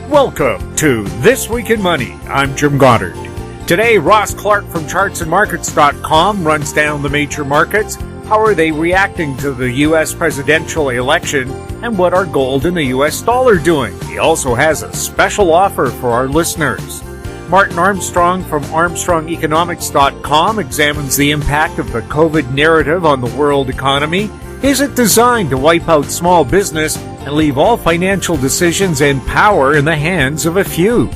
Welcome to This Week in Money. I'm Jim Goddard. Today, Ross Clark from chartsandmarkets.com runs down the major markets. How are they reacting to the U.S. presidential election? And what are gold and the U.S. dollar doing? He also has a special offer for our listeners. Martin Armstrong from ArmstrongEconomics.com examines the impact of the COVID narrative on the world economy. Is it designed to wipe out small business and leave all financial decisions and power in the hands of a few?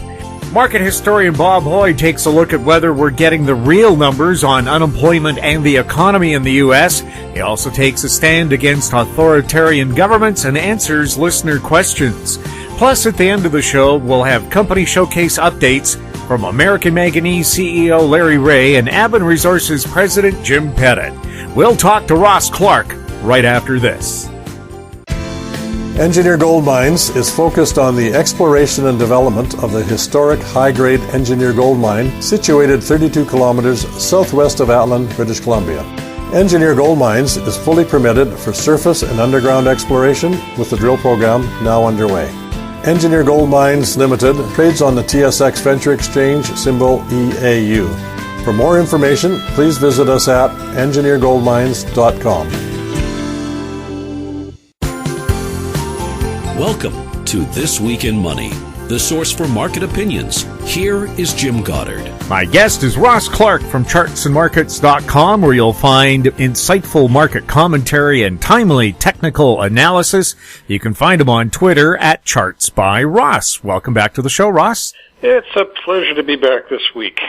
Market historian Bob Hoye takes a look at whether we're getting the real numbers on unemployment and the economy in the U.S. He also takes a stand against authoritarian governments and answers listener questions. Plus, at the end of the show, we'll have company showcase updates from American Manganese CEO Larry Reaugh and Aben Resources President Jim Pettit. We'll talk to Ross Clark right after this. Engineer Gold Mines is focused on the exploration and development of the historic high-grade Engineer Gold Mine situated 32 kilometers southwest of Atlin, British Columbia. Engineer Gold Mines is fully permitted for surface and underground exploration with the drill program now underway. Engineer Gold Mines Limited trades on the TSX Venture Exchange, symbol EAU. For more information, please visit us at engineergoldmines.com. Welcome to This Week in Money, the source for market opinions. Here is Jim Goddard. My guest is Ross Clark from chartsandmarkets.com, where you'll find insightful market commentary and timely technical analysis. You can find him on Twitter at ChartsByRoss. Welcome back to the show, Ross. It's a pleasure to be back this week.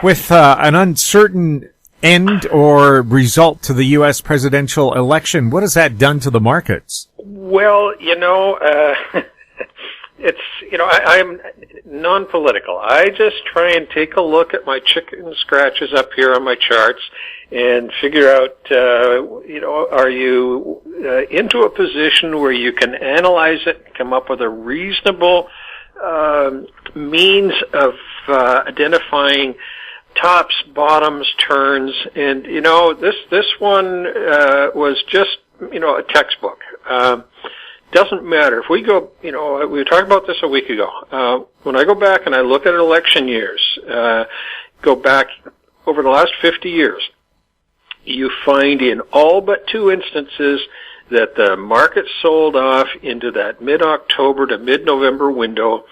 With an uncertain end or result to the U.S. presidential election, what has that done to the markets? Well, I'm non-political. I just try and take a look at my chicken scratches up here on my charts and figure out, are you into a position where you can analyze it and come up with a reasonable means of identifying tops, bottoms, turns, and this one was just a textbook. Doesn't matter if we go. We were talking about this a week ago. When I go back and I look at election years, go back over the last 50 years, you find in all but two instances that the market sold off into that mid-October to mid-November window,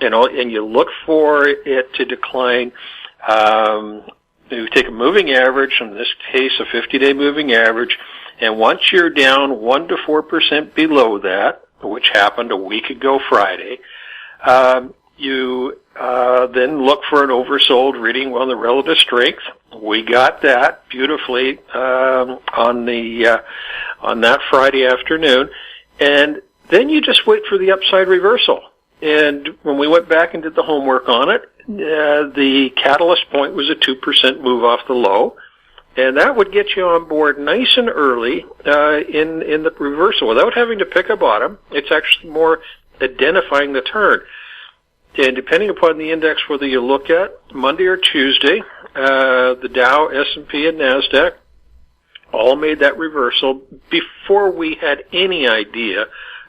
and you look for it to decline. You take a moving average, in this case a 50-day moving average, and once you're down 1 to 4% below that, which happened a week ago Friday, you then look for an oversold reading on the relative strength. We got that beautifully on that Friday afternoon, and then you just wait for the upside reversal. And when we went back and did the homework on it, the catalyst point was a 2% move off the low, and that would get you on board nice and early in the reversal without having to pick a bottom. It's actually more identifying the turn. And depending upon the index, whether you look at Monday or Tuesday, the Dow, S&P, and NASDAQ all made that reversal before we had any idea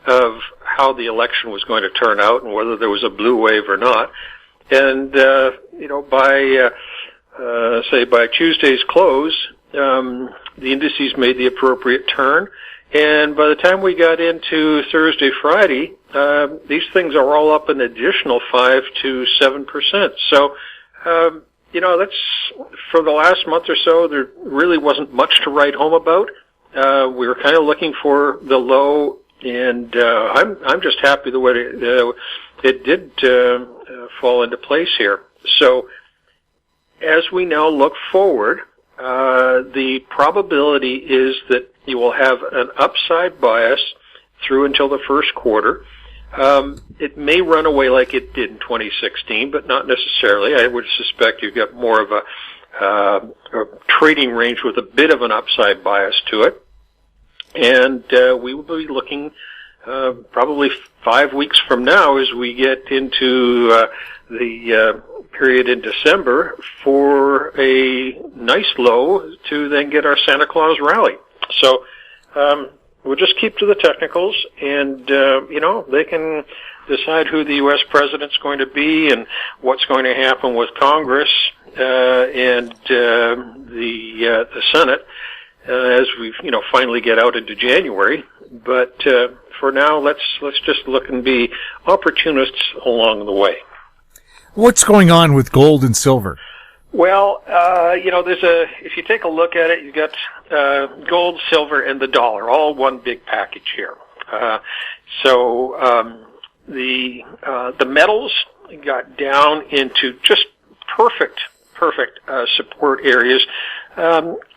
of how the election was going to turn out and whether there was a blue wave or not. And, by Tuesday's close, the indices made the appropriate turn. And by the time we got into Thursday, Friday, these things are all up an additional 5 to 7%. So, that's for the last month or so, there really wasn't much to write home about. We were kind of looking for the low, and I'm just happy the way it did fall into place here. So as we now look forward, the probability is that you will have an upside bias through until the first quarter. It may run away like it did in 2016, but not necessarily. I would suspect you've got more of a trading range with a bit of an upside bias to it. And we will be looking probably 5 weeks from now as we get into the period in December for a nice low to then get our Santa Claus rally. So we'll just keep to the technicals, and they can decide who the U.S. president's going to be and what's going to happen with Congress and the Senate as we finally get out into January. But for now, let's just look and be opportunists along the way. What's going on with gold and silver? Well, if you take a look at it, you've got gold, silver, and the dollar, all one big package here. The metals got down into just perfect support areas,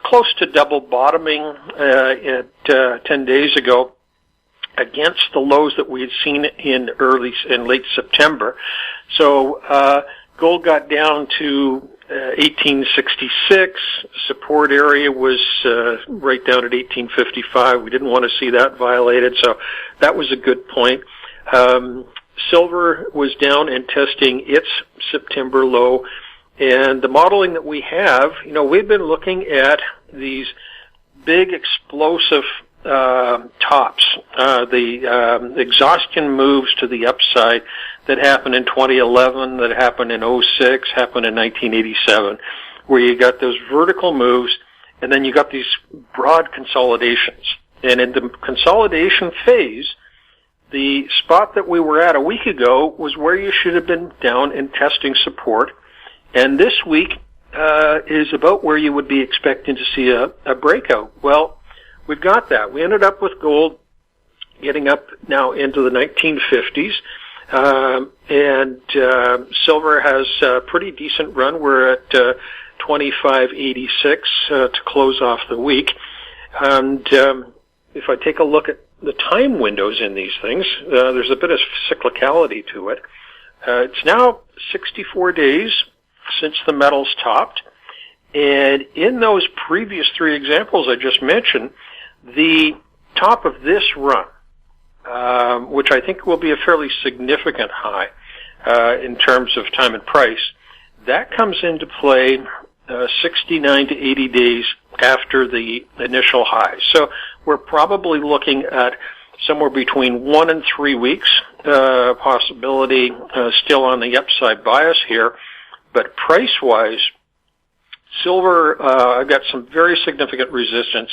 close to double bottoming at 10 days ago against the lows that we had seen in late September. So gold got down to 1866. Support area was right down at 1855. We didn't want to see that violated, so that was a good point. Silver was down and testing its September low, and the modeling that we have, we've been looking at these big explosive tops, the exhaustion moves to the upside that happened in 2011, that happened in 06, happened in 1987, where you got those vertical moves, and then you got these broad consolidations. And in the consolidation phase, the spot that we were at a week ago was where you should have been down and testing support, and this week is about where you would be expecting to see a breakout. Well, we've got that. We ended up with gold getting up now into the 1950s, and silver has a pretty decent run. We're at 25.86 to close off the week. And if I take a look at the time windows in these things, there's a bit of cyclicality to it. It's now 64 days since the metals topped, and in those previous three examples I just mentioned, the top of this run, which I think will be a fairly significant high in terms of time and price, that comes into play 69 to 80 days after the initial high. So we're probably looking at somewhere between 1 and 3 weeks, possibility still on the upside bias here. But price-wise, silver, I've got some very significant resistance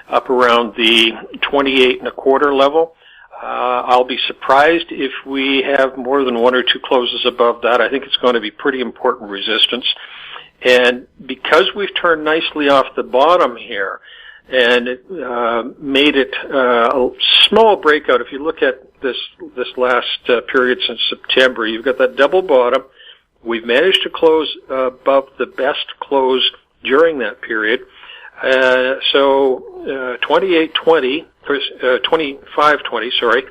up around the 28 and a quarter level. I'll be surprised if we have more than 1 or 2 closes above that. I think it's going to be pretty important resistance. And because we've turned nicely off the bottom here, and it made it a small breakout, if you look at this last period since September, you've got that double bottom. We've managed to close above the best close during that period. So 28.20, 25.20,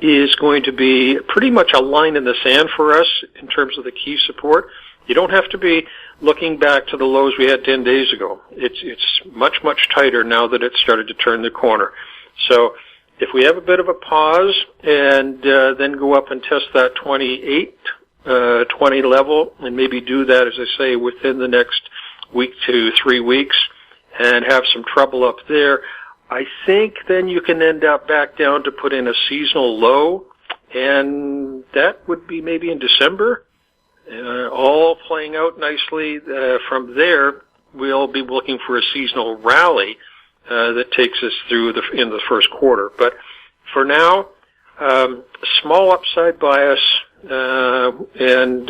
is going to be pretty much a line in the sand for us in terms of the key support. You don't have to be looking back to the lows we had 10 days ago. It's much tighter now that it's started to turn the corner. So if we have a bit of a pause and then go up and test that 20 level, and maybe do that, as I say, within the next week to 3 weeks, and have some trouble up there, I think then you can end up back down to put in a seasonal low, and that would be maybe in December, all playing out nicely. From there, we'll be looking for a seasonal rally that takes us through in the first quarter. But for now, small upside bias, and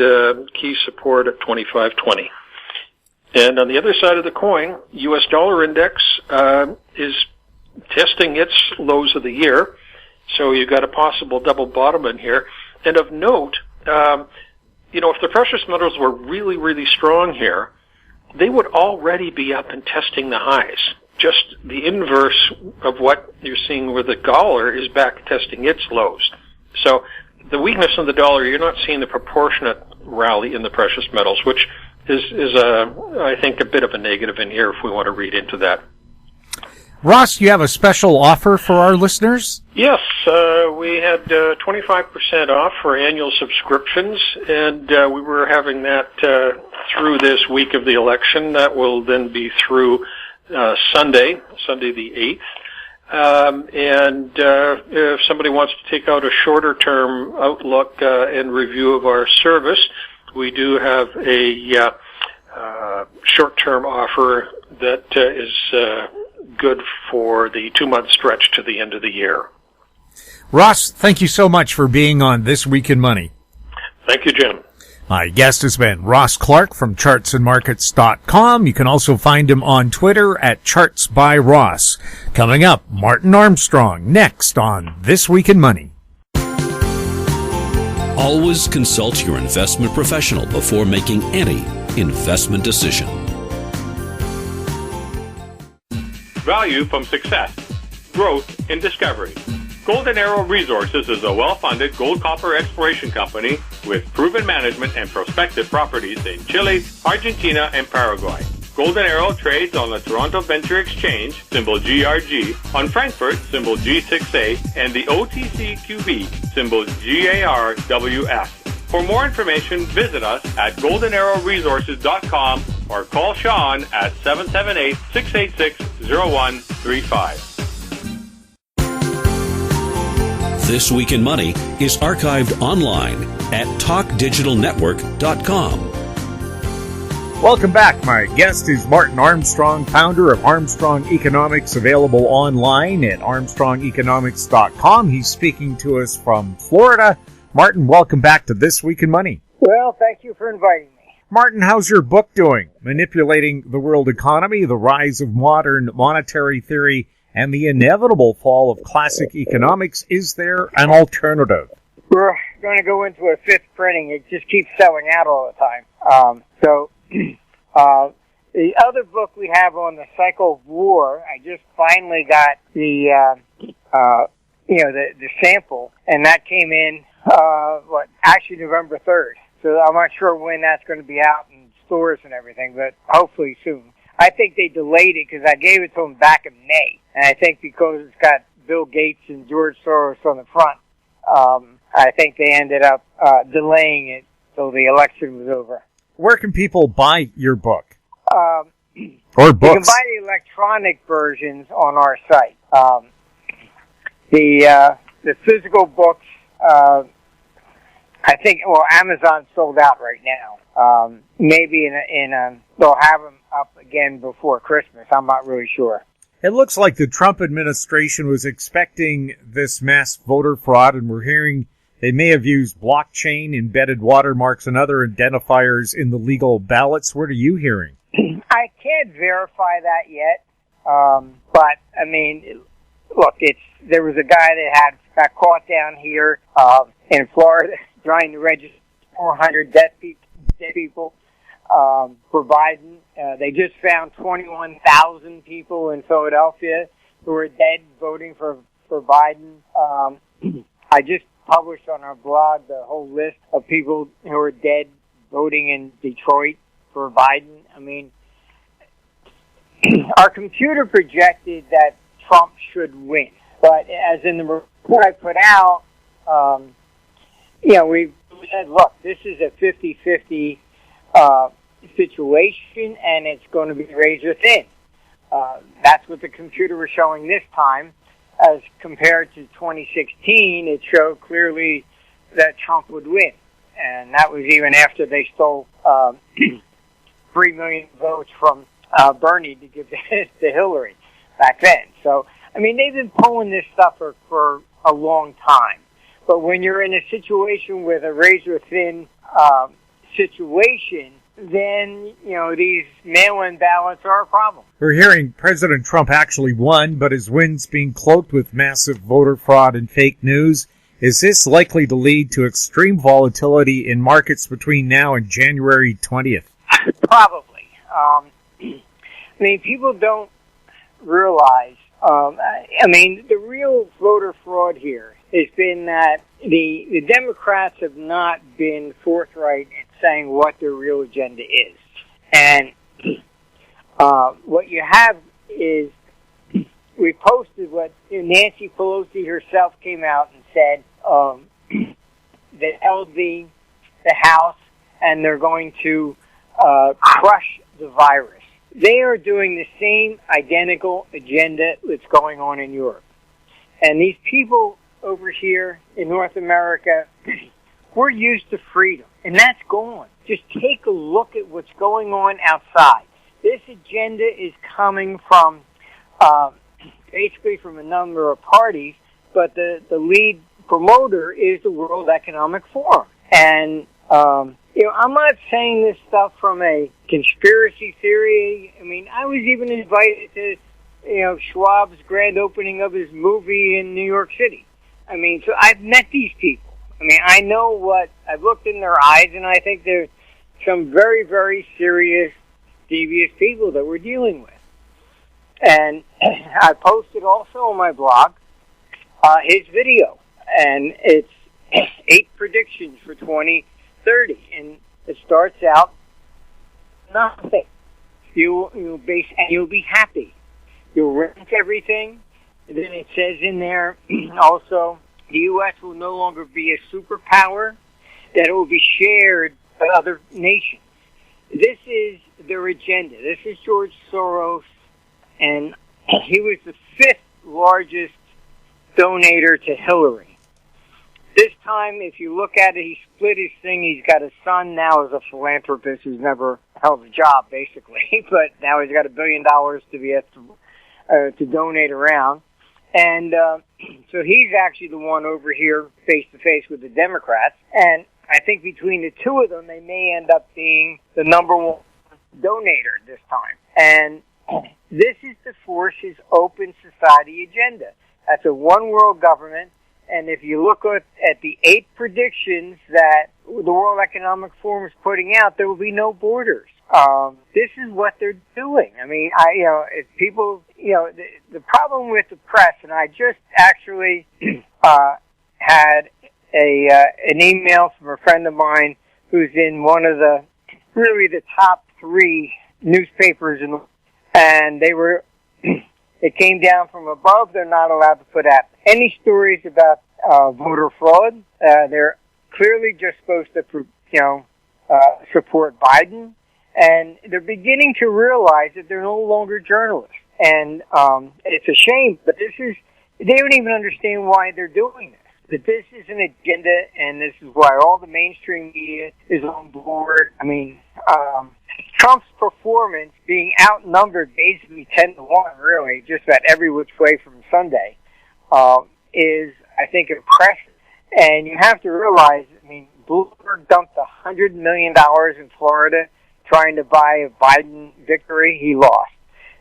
key support at 25.20. And on the other side of the coin, U.S. dollar index is testing its lows of the year, so you've got a possible double bottom in here. And of note, if the precious metals were really strong here, they would already be up and testing the highs. Just the inverse of what you're seeing where the dollar is back testing its lows. So the weakness of the dollar, you're not seeing the proportionate rally in the precious metals, which is I think, a bit of a negative in here if we want to read into that. Ross, you have a special offer for our listeners? Yes, we had 25% off for annual subscriptions, and we were having that through this week of the election. That will then be through Sunday the 8th. And if somebody wants to take out a shorter-term outlook and review of our service, we do have a short-term offer that is good for the 2-month stretch to the end of the year. Ross, thank you so much for being on This Week in Money. Thank you, Jim. My guest has been Ross Clark from chartsandmarkets.com. You can also find him on Twitter at ChartsByRoss. Coming up, Martin Armstrong next on This Week in Money. Always consult your investment professional before making any investment decision. Value from success, growth in discovery. Golden Arrow Resources is a well-funded gold-copper exploration company with proven management and prospective properties in Chile, Argentina, and Paraguay. Golden Arrow trades on the Toronto Venture Exchange, symbol GRG, on Frankfurt, symbol G6A, and the OTCQB, symbol GARWF. For more information, visit us at goldenarrowresources.com or call Sean at 778-686-0135. This Week in Money is archived online at talkdigitalnetwork.com. Welcome back. My guest is Martin Armstrong, founder of Armstrong Economics, available online at armstrongeconomics.com. He's speaking to us from Florida. Martin, welcome back to This Week in Money. Well, thank you for inviting me. Martin, how's your book doing? Manipulating the World Economy, the Rise of Modern Monetary Theory, and the Inevitable Fall of Classic Economics. Is there an alternative? We're going to go into a 5th printing. It just keeps selling out all the time. The other book we have on the cycle of war, I just finally got the sample, and that came in, actually November 3rd. So I'm not sure when that's going to be out in stores and everything, but hopefully soon. I think they delayed it because I gave it to them back in May. And I think because it's got Bill Gates and George Soros on the front, I think they ended up delaying it till the election was over. Where can people buy your book? Or books? You can buy the electronic versions on our site. The physical books, I think, Amazon sold out right now. Maybe they'll have them up again before Christmas. I'm not really sure. It looks like the Trump administration was expecting this mass voter fraud, and we're hearing they may have used blockchain, embedded watermarks, and other identifiers in the legal ballots. What are you hearing? I can't verify that yet, but I mean, look, there was a guy that got caught down here in Florida trying to register 400 dead people for Biden. They just found 21,000 people in Philadelphia who were dead voting for Biden. I just published on our blog the whole list of people who are dead voting in Detroit for Biden. I mean, our computer projected that Trump should win, but as in the report I put out, we said, look, this is a 50-50 situation, and it's going to be razor thin. That's what the computer was showing this time. As compared to 2016, it showed clearly that Trump would win. And that was even after they stole 3 million votes from Bernie to give to Hillary back then. So, I mean, they've been pulling this stuff for a long time. But when you're in a situation with a razor-thin situation, then, these mail-in ballots are a problem. We're hearing President Trump actually won, but his win's being cloaked with massive voter fraud and fake news. Is this likely to lead to extreme volatility in markets between now and January 20th? Probably. I mean, people don't realize, the real voter fraud here has been that the Democrats have not been forthright in saying what their real agenda is. And what you have is, we posted what Nancy Pelosi herself came out and said that held the House, and they're going to crush the virus. they are doing the same identical agenda that's going on in Europe. And these people over here in North America, we're used to freedom, and that's gone. Just take a look at what's going on outside. This agenda is coming from basically from a number of parties, but the lead promoter is the World Economic Forum. And I'm not saying this stuff from a conspiracy theory. I mean, I was even invited to, Schwab's grand opening of his movie in New York City. I mean, so I've met these people. I mean, I know I've looked in their eyes, and I think they're some very, very serious, devious people that we're dealing with. And I posted also on my blog his video, and it's 8 predictions for 2030, and it starts out nothing. You'll be happy. You'll rent everything. And then it says in there also the U.S. will no longer be a superpower, that it will be shared by other nations. This is their agenda. This is George Soros, and he was the 5th largest donator to Hillary. This time, if you look at it, he split his thing. He's got a son now as a philanthropist who's never held a job, basically, but now he's got $1 billion to be to donate around. And so he's actually the one over here face-to-face with the Democrats. And I think between the two of them, they may end up being the number one donator this time. And this is the Force's open society agenda. That's a one-world government. And if you look at the 8 predictions that the World Economic Forum is putting out, there will be no borders. This is what they're doing. I mean, if people, the problem with the press, and I just actually had an email from a friend of mine who's in one of the top 3 newspapers, and they were. It came down from above. They're not allowed to put out any stories about voter fraud. They're clearly just supposed to, support Biden, and they're beginning to realize that they're no longer journalists. And it's a shame, but they don't even understand why they're doing this. But this is an agenda, and this is why all the mainstream media is on board. I mean, Trump's performance being outnumbered basically 10-1, really, just about every which way from Sunday, is, I think, impressive. And you have to realize, I mean, Bloomberg dumped $100 million in Florida trying to buy a Biden victory. He lost.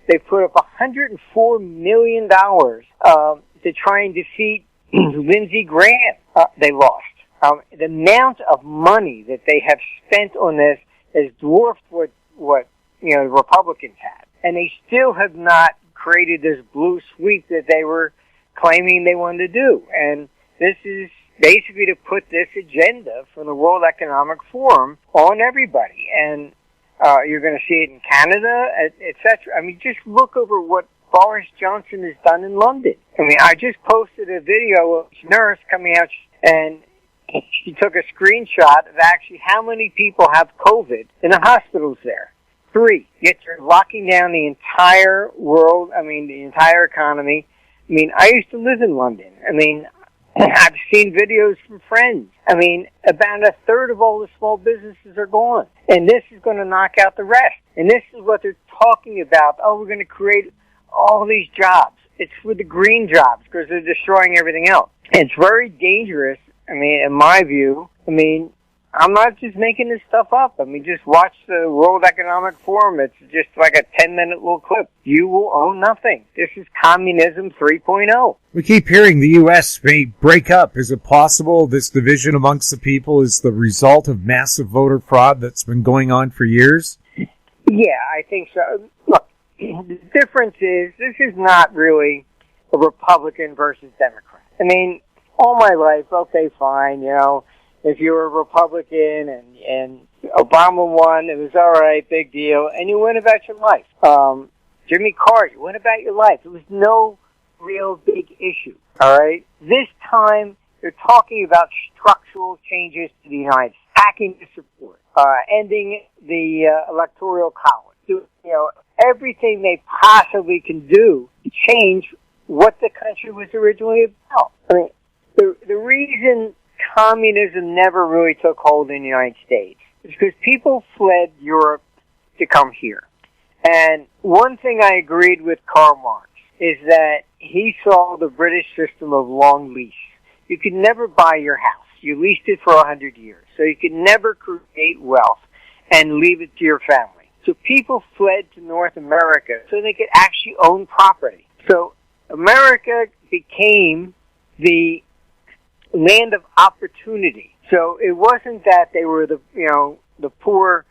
They put up $104 million to try and defeat Lindsey Graham. They lost. The amount of money that they have spent on this has dwarfed what the Republicans had, and they still have not created this blue sweep that they were claiming they wanted to do. And this is basically to put this agenda from the World Economic Forum on everybody. And you're going to see it in Canada, etc. I mean, just look over what Boris Johnson has done in London. I mean, I just posted a video of a nurse coming out, and she took a screenshot of actually how many people have COVID in the hospitals there. 3. Yet you're locking down the entire world, the entire economy. I mean, I used to live in London. I mean, I've seen videos from friends. I mean, about 1/3 of all the small businesses are gone. And this is going to knock out the rest. And this is what they're talking about. Oh, we're going to create all these jobs. It's for the green jobs because they're destroying everything else. And it's very dangerous. I mean, in my view, I'm not just making this stuff up. I mean, just watch the World Economic Forum. It's just like a 10-minute little clip. You will own nothing. This is communism 3.0. We keep hearing the U.S. may break up. Is it possible this division amongst the people is the result of massive voter fraud that's been going on for years? Yeah, I think so. Look, the difference is this is not really a Republican versus Democrat. I mean, all my life, okay, fine, if you were a Republican and Obama won, it was all right, big deal, and you went about your life. Jimmy Carter, you went about your life. It was no real big issue, all right? This time, they're talking about structural changes to the United States, hacking the support, ending the electoral college, everything they possibly can do to change what the country was originally about. I mean, the reason communism never really took hold in the United States is because people fled Europe to come here. And one thing I agreed with Karl Marx is that he saw the British system of long lease. You could never buy your house. You leased it for 100 years. So you could never create wealth and leave it to your family. So people fled to North America so they could actually own property. So America became the land of opportunity. So it wasn't that they were the poor,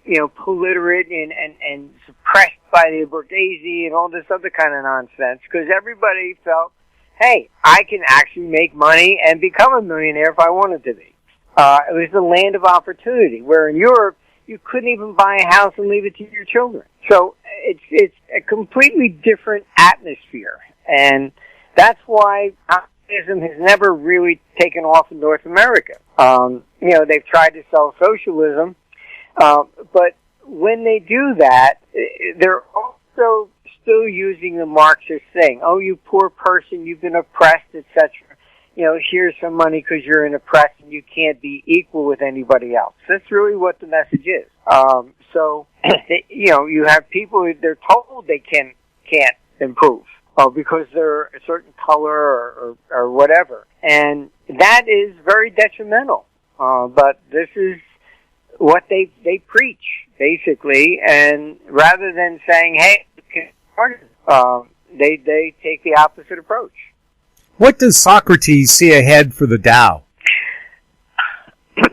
illiterate and suppressed by the bourgeoisie and all this other kind of nonsense, because everybody felt, hey, I can actually make money and become a millionaire if I wanted to be. It was the land of opportunity, where in Europe, you couldn't even buy a house and leave it to your children. So it's a completely different atmosphere. And that's why communism has never really taken off in North America. They've tried to sell socialism, but when they do that, they're also still using the Marxist thing. Oh, you poor person, you've been oppressed, etc. Here's some money because you're an oppressed and you can't be equal with anybody else. That's really what the message is. You have people, they're told they can't improve because they're a certain color or whatever. And that is very detrimental. But this is what they preach, basically. And rather than saying, hey, they take the opposite approach. What does Socrates see ahead for the Dow?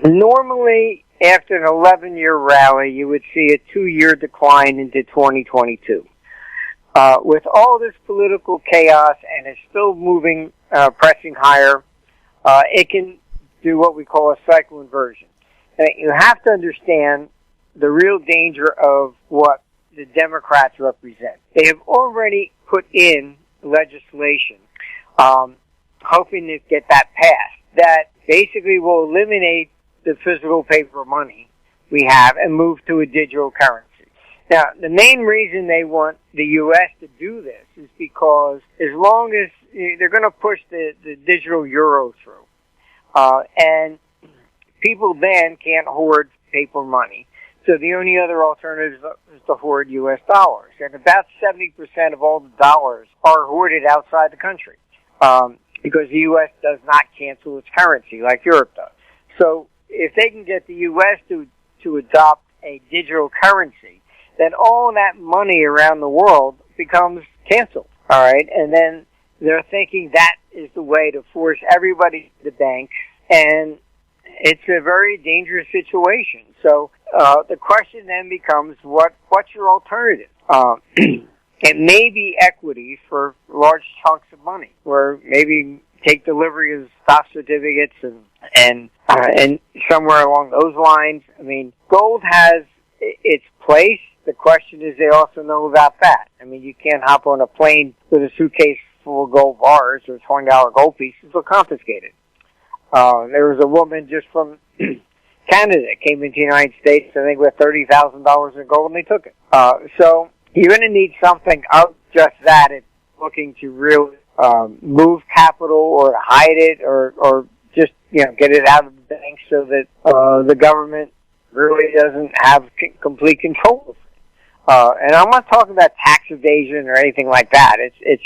Normally, after an 11-year rally, you would see a 2-year decline into 2022. With all this political chaos, and it's still moving, pressing higher, it can do what we call a cycle inversion. And you have to understand the real danger of what the Democrats represent. They have already put in legislation hoping to get that passed, that basically will eliminate the physical paper money we have and move to a digital currency. Now, the main reason they want the U.S. to do this is because as long as they're going to push the digital euro through, and people then can't hoard paper money. So the only other alternative is to hoard U.S. dollars. And about 70% of all the dollars are hoarded outside the country. Because the U.S. does not cancel its currency like Europe does. So if they can get the U.S. to adopt a digital currency, then all that money around the world becomes canceled. All right, and then they're thinking that is the way to force everybody to the bank, and it's a very dangerous situation. So the question then becomes, what's your alternative? It may be equities for large chunks of money, where maybe take delivery of stock certificates and somewhere along those lines. I mean, gold has its place. The question is, they also know about that. I mean, you can't hop on a plane with a suitcase full of gold bars or $20 gold pieces. They're confiscated. There was a woman just from Canada came into the United States, I think, with $30,000 in gold, and they took it. So you're going to need something of just that. It's looking to really move capital or to hide it or just get it out of the bank so that the government really doesn't have complete control of it. And I'm not talking about tax evasion or anything like that. It's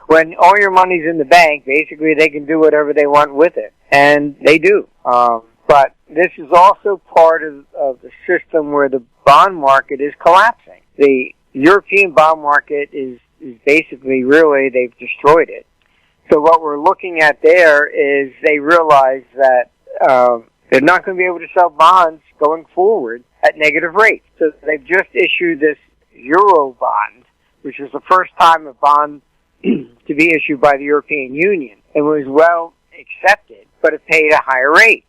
when all your money's in the bank, basically they can do whatever they want with it, and they do. But this is also part of the system where the bond market is collapsing. The European bond market is basically really, they've destroyed it. So what we're looking at there is they realize that they're not going to be able to sell bonds going forward at negative rates. So they've just issued this Euro bond, which is the first time a bond to be issued by the European Union, and was well accepted, but it paid a higher rate,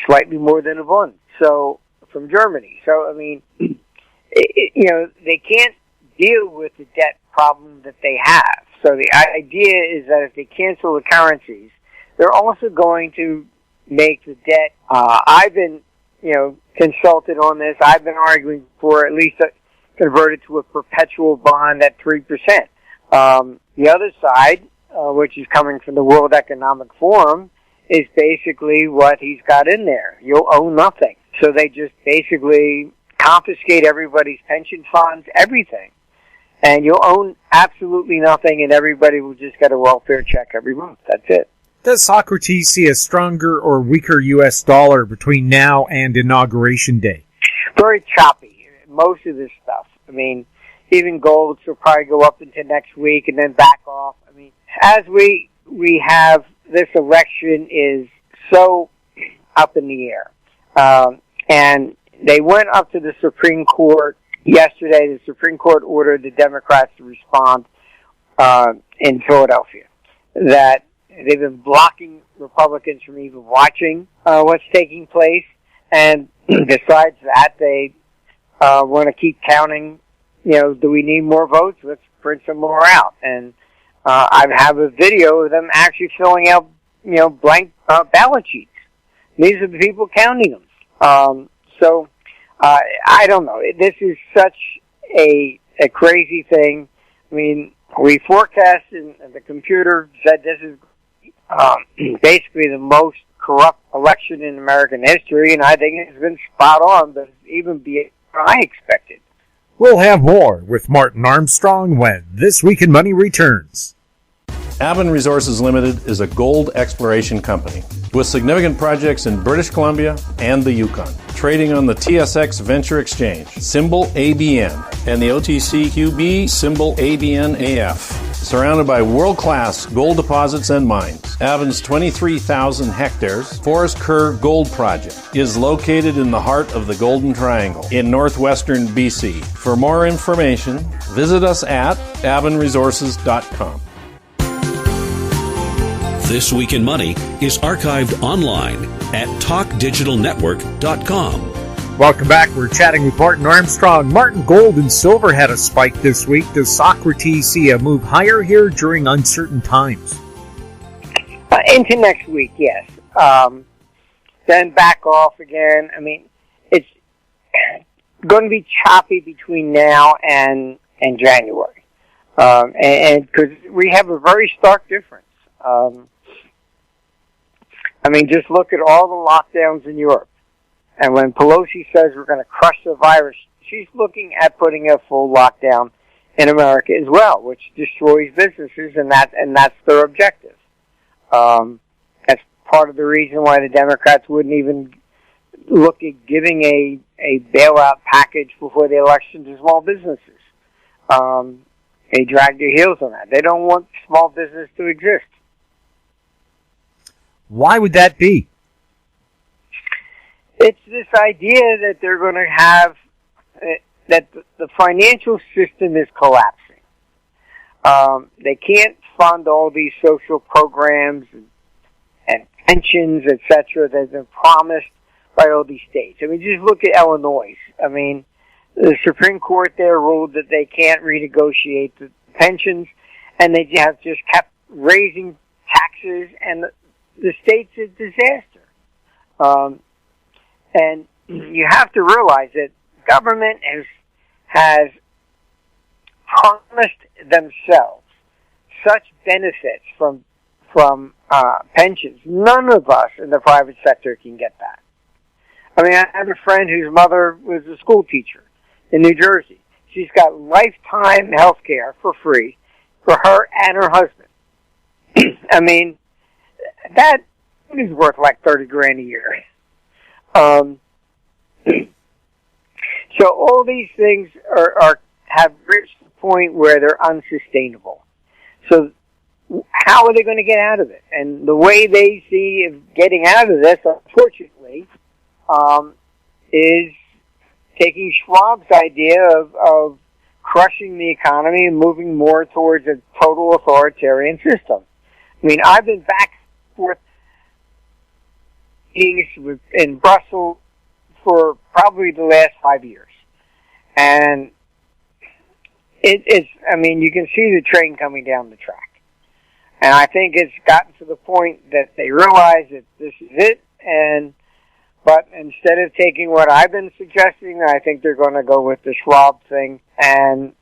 slightly more than a bond. So from Germany. So I mean, they can't deal with the debt problem that they have. So the idea is that if they cancel the currencies, they're also going to make the debt. I've been, consulted on this. I've been arguing for at least converted to a perpetual bond at 3%. The other side, which is coming from the World Economic Forum, is basically what he's got in there. You'll own nothing. So they just basically confiscate everybody's pension funds, everything. And you'll own absolutely nothing, and everybody will just get a welfare check every month. That's it. Does Socrates see a stronger or weaker U.S. dollar between now and Inauguration Day? Very choppy, most of this stuff. I mean, even gold will probably go up into next week and then back off. I mean, as we have, this election is so up in the air. And they went up to the Supreme Court yesterday. The Supreme Court ordered the Democrats to respond in Philadelphia, that they've been blocking Republicans from even watching what's taking place. And besides that, they want to keep counting, do we need more votes? Let's print some more out. And I have a video of them actually filling out, blank ballot sheets. These are the people counting them. So I don't know. This is such a crazy thing. I mean, we forecast, and the computer said this is basically the most corrupt election in American history, and I think it's been spot on, but even beyond what I expected. We'll have more with Martin Armstrong when This Week in Money returns. Aben Resources Limited is a gold exploration company with significant projects in British Columbia and the Yukon, trading on the TSX Venture Exchange, symbol ABN, and the OTCQB, symbol ABNAF. Surrounded by world-class gold deposits and mines, Aben's 23,000 hectares Forrest Kerr Gold Project is located in the heart of the Golden Triangle in northwestern BC. For more information, visit us at abenresources.com. This Week in Money is archived online at talkdigitalnetwork.com. Welcome back. We're chatting with Martin Armstrong. Martin, gold and silver had a spike this week. Does Socrates see a move higher here during uncertain times? Into next week, yes. Then back off again. I mean, it's going to be choppy between now and January. And because we have a very stark difference. I mean, just look at all the lockdowns in Europe. And when Pelosi says we're going to crush the virus, she's looking at putting a full lockdown in America as well, which destroys businesses, and that's their objective. That's part of the reason why the Democrats wouldn't even look at giving a bailout package before the election to small businesses. They drag their heels on that. They don't want small business to exist. Why would that be? It's this idea that they're going to have, that the financial system is collapsing. They can't fund all these social programs and pensions, etc., that have been promised by all these states. I mean, just look at Illinois. I mean, the Supreme Court there ruled that they can't renegotiate the pensions, and they have just kept raising taxes, and the state's a disaster. And you have to realize that government has promised themselves such benefits from pensions. None of us in the private sector can get that. I mean, I have a friend whose mother was a school teacher in New Jersey. She's got lifetime health care for free for her and her husband. I mean, that is worth like $30,000 a year. So all these things have reached the point where they're unsustainable. So how are they going to get out of it? And the way they see of getting out of this, unfortunately, is taking Schwab's idea of crushing the economy and moving more towards a total authoritarian system. I mean, I've been back and forth meetings in Brussels for probably the last 5 years. And I mean, you can see the train coming down the track. And I think it's gotten to the point that they realize that this is it, and But instead of taking what I've been suggesting, I think they're going to go with the Schwab thing. And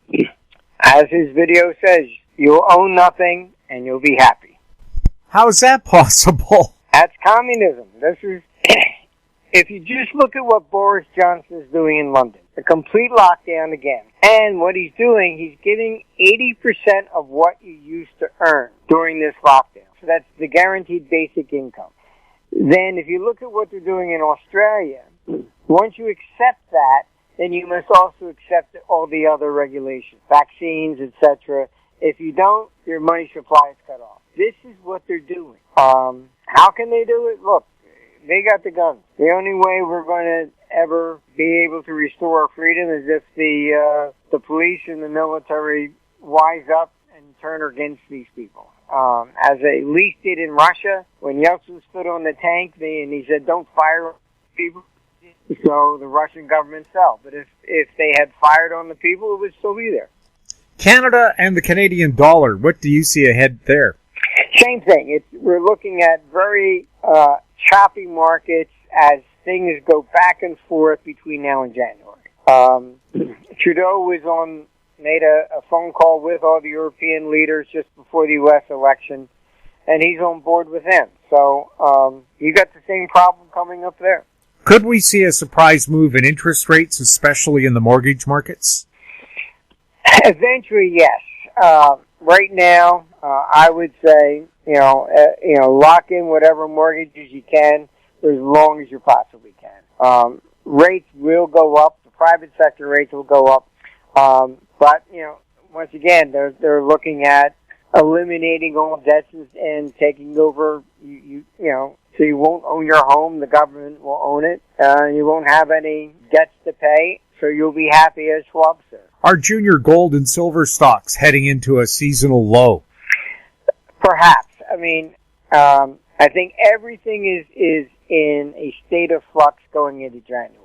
as his video says, you'll own nothing and you'll be happy. How is that possible? That's communism. This is, if you just look at what Boris Johnson is doing in London, a complete lockdown again. And what he's doing, he's giving 80% of what you used to earn during this lockdown. So that's the guaranteed basic income. Then if you look at what they're doing in Australia, once you accept that, then you must also accept all the other regulations, vaccines, etc. If you don't, your money supply is cut off. This is what they're doing. How can they do it? Look, they got the guns. The only way we're going to ever be able to restore our freedom is if the police and the military wise up and turn against these people. As they at least did in Russia, when Yeltsin stood on the tank and he said, don't fire on people, so the Russian government fell. But if they had fired on the people, it would still be there. Canada and the Canadian dollar, what do you see ahead there? Same thing. We're looking at very choppy markets as things go back and forth between now and January. Trudeau made a phone call with all the European leaders just before the U.S. election, and he's on board with them. So you got the same problem coming up there. Could we see a surprise move in interest rates, especially in the mortgage markets? Eventually, yes. Right now, I would say, lock in whatever mortgages you can for as long as you possibly can. Rates will go up. The private sector rates will go up. But, once again, they're looking at eliminating all debts and taking over, so you won't own your home, the government will own it. You won't have any debts to pay, so you'll be happy as Schwab says. Are junior gold and silver stocks heading into a seasonal low? Perhaps. I mean, I think everything is in a state of flux going into January.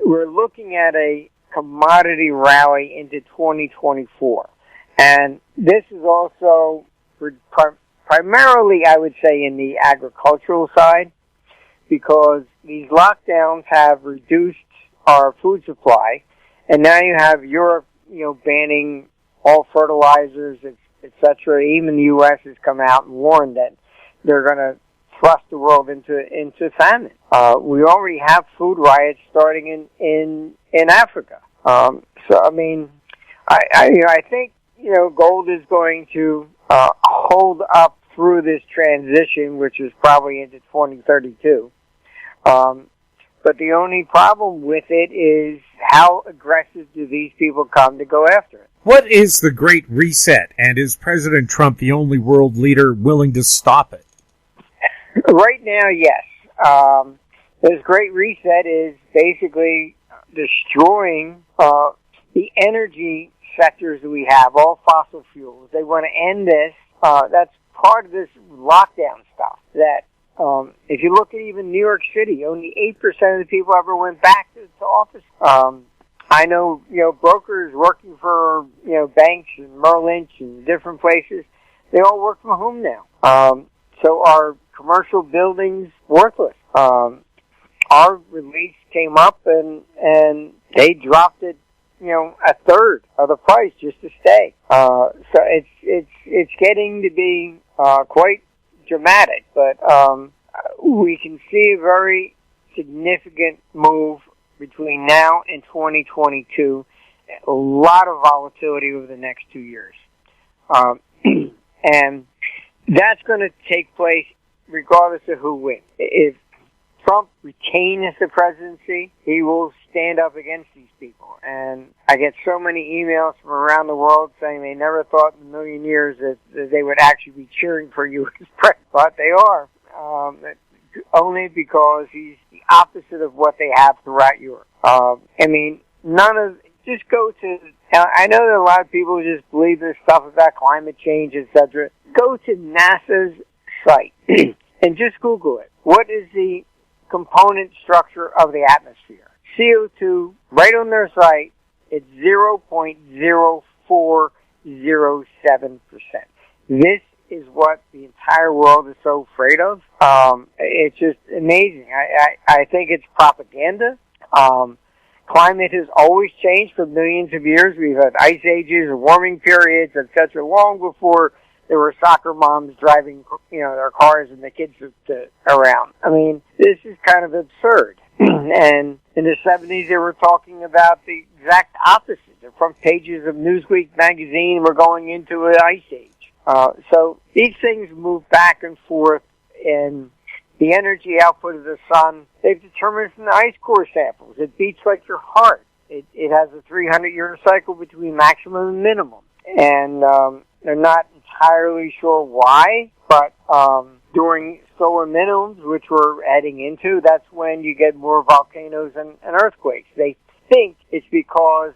We're looking at a commodity rally into 2024. And this is also primarily, I would say, in the agricultural side, because these lockdowns have reduced our food supply, and now you have Europe, banning all fertilizers, etc. Even the U.S. has come out and warned that they're going to thrust the world into famine. We already have food riots starting in Africa. So I mean, I think gold is going to hold up through this transition, which is probably into 2032. But the only problem with it is how aggressive do these people come to go after it? What is the Great Reset, and is President Trump the only world leader willing to stop it? Right now, yes. This Great Reset is basically destroying the energy sectors that we have, all fossil fuels. They want to end this. That's part of this lockdown stuff. That if you look at even New York City, only 8% of the people ever went back to office. I know, brokers working for, banks and Merrill Lynch and different places, they all work from home now. So our commercial buildings worthless. Our release came up and they dropped it, a third of the price just to stay. So it's getting to be quite dramatic, but we can see a very significant move between now and 2022. A lot of volatility over the next 2 years. And that's going to take place regardless of who wins. If Trump retains the presidency, he will stand up against these people. And I get so many emails from around the world saying they never thought in a million years that they would actually be cheering for you as president. But they are, only because he's the opposite of what they have throughout Europe. Just go to, I know that a lot of people just believe this stuff about climate change, etc. Go to NASA's site and just Google it. What is the component structure of the atmosphere? CO2, right on their site, it's 0.0407%. This is what the entire world is so afraid of. It's just amazing. I think it's propaganda. Climate has always changed for millions of years. We've had ice ages, warming periods, etc., long before there were soccer moms driving, their cars and the kids around. I mean, this is kind of absurd. And in the 70s, they were talking about the exact opposite. The front pages of Newsweek magazine were going into an ice age. So these things move back and forth, and the energy output of the sun, they've determined from the ice core samples. It beats like your heart. It has a 300-year cycle between maximum and minimum. And they're not entirely sure why, but during solar minimums, which we're heading into, that's when you get more volcanoes and earthquakes. They think it's because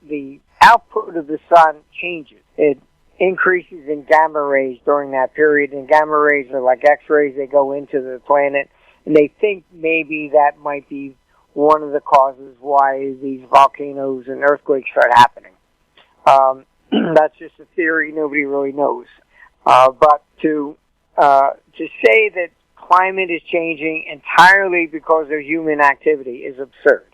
the output of the sun changes. It increases in gamma rays during that period, and gamma rays are like X-rays. They go into the planet, and they think maybe that might be one of the causes why these volcanoes and earthquakes start happening. That's just a theory. Nobody really knows. But to say that climate is changing entirely because of human activity is absurd.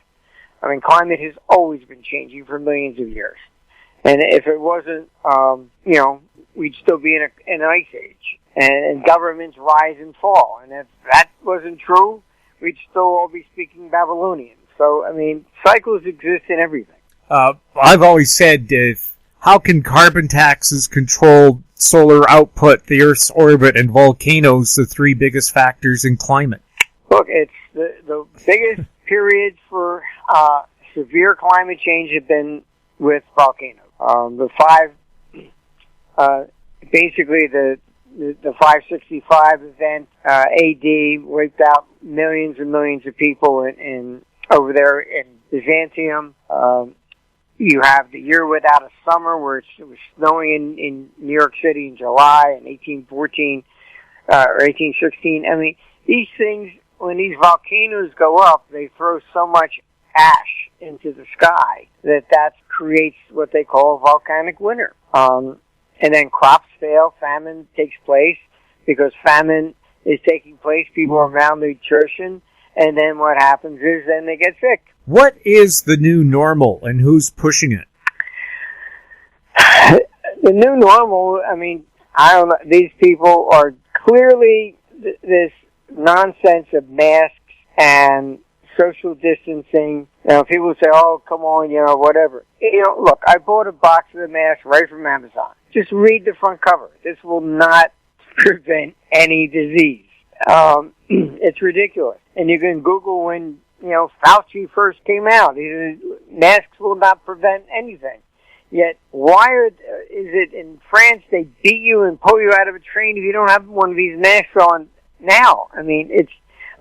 I mean, climate has always been changing for millions of years. And if it wasn't, we'd still be in an ice age. And governments rise and fall. And if that wasn't true, we'd still all be speaking Babylonian. So, I mean, cycles exist in everything. I've always said, how can carbon taxes control solar output, the Earth's orbit, and volcanoes, the three biggest factors in climate? Look, it's the biggest periods for severe climate change have been with volcanoes. The 565 event, AD, wiped out millions and millions of people in over there in Byzantium. You have the year without a summer, where it was snowing in New York City in July in 1814 or 1816. I mean, these things, when these volcanoes go up, they throw so much ash into the sky that creates what they call a volcanic winter. And then crops fail, famine takes place. Because famine is taking place, people are malnutrition, and then what happens is then they get sick. What is the new normal, and who's pushing it? The new normal, I mean, I don't know. These people are clearly this nonsense of masks and social distancing. People say, oh, come on, whatever. Look, I bought a box of the masks right from Amazon. Just read the front cover. This will not prevent any disease. It's ridiculous. And you can Google when, Fauci first came out. Masks will not prevent anything. Yet, why is it in France they beat you and pull you out of a train if you don't have one of these masks on now? I mean, it's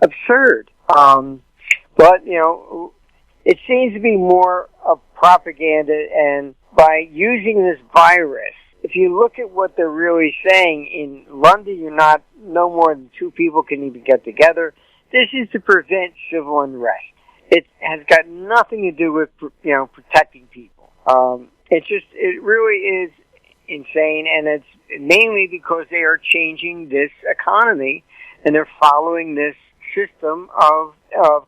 absurd. But, it seems to be more of propaganda, and by using this virus, if you look at what they're really saying, in London, no more than two people can even get together. This is to prevent civil unrest. It has got nothing to do with, protecting people. It really is insane, and it's mainly because they are changing this economy, and they're following this system of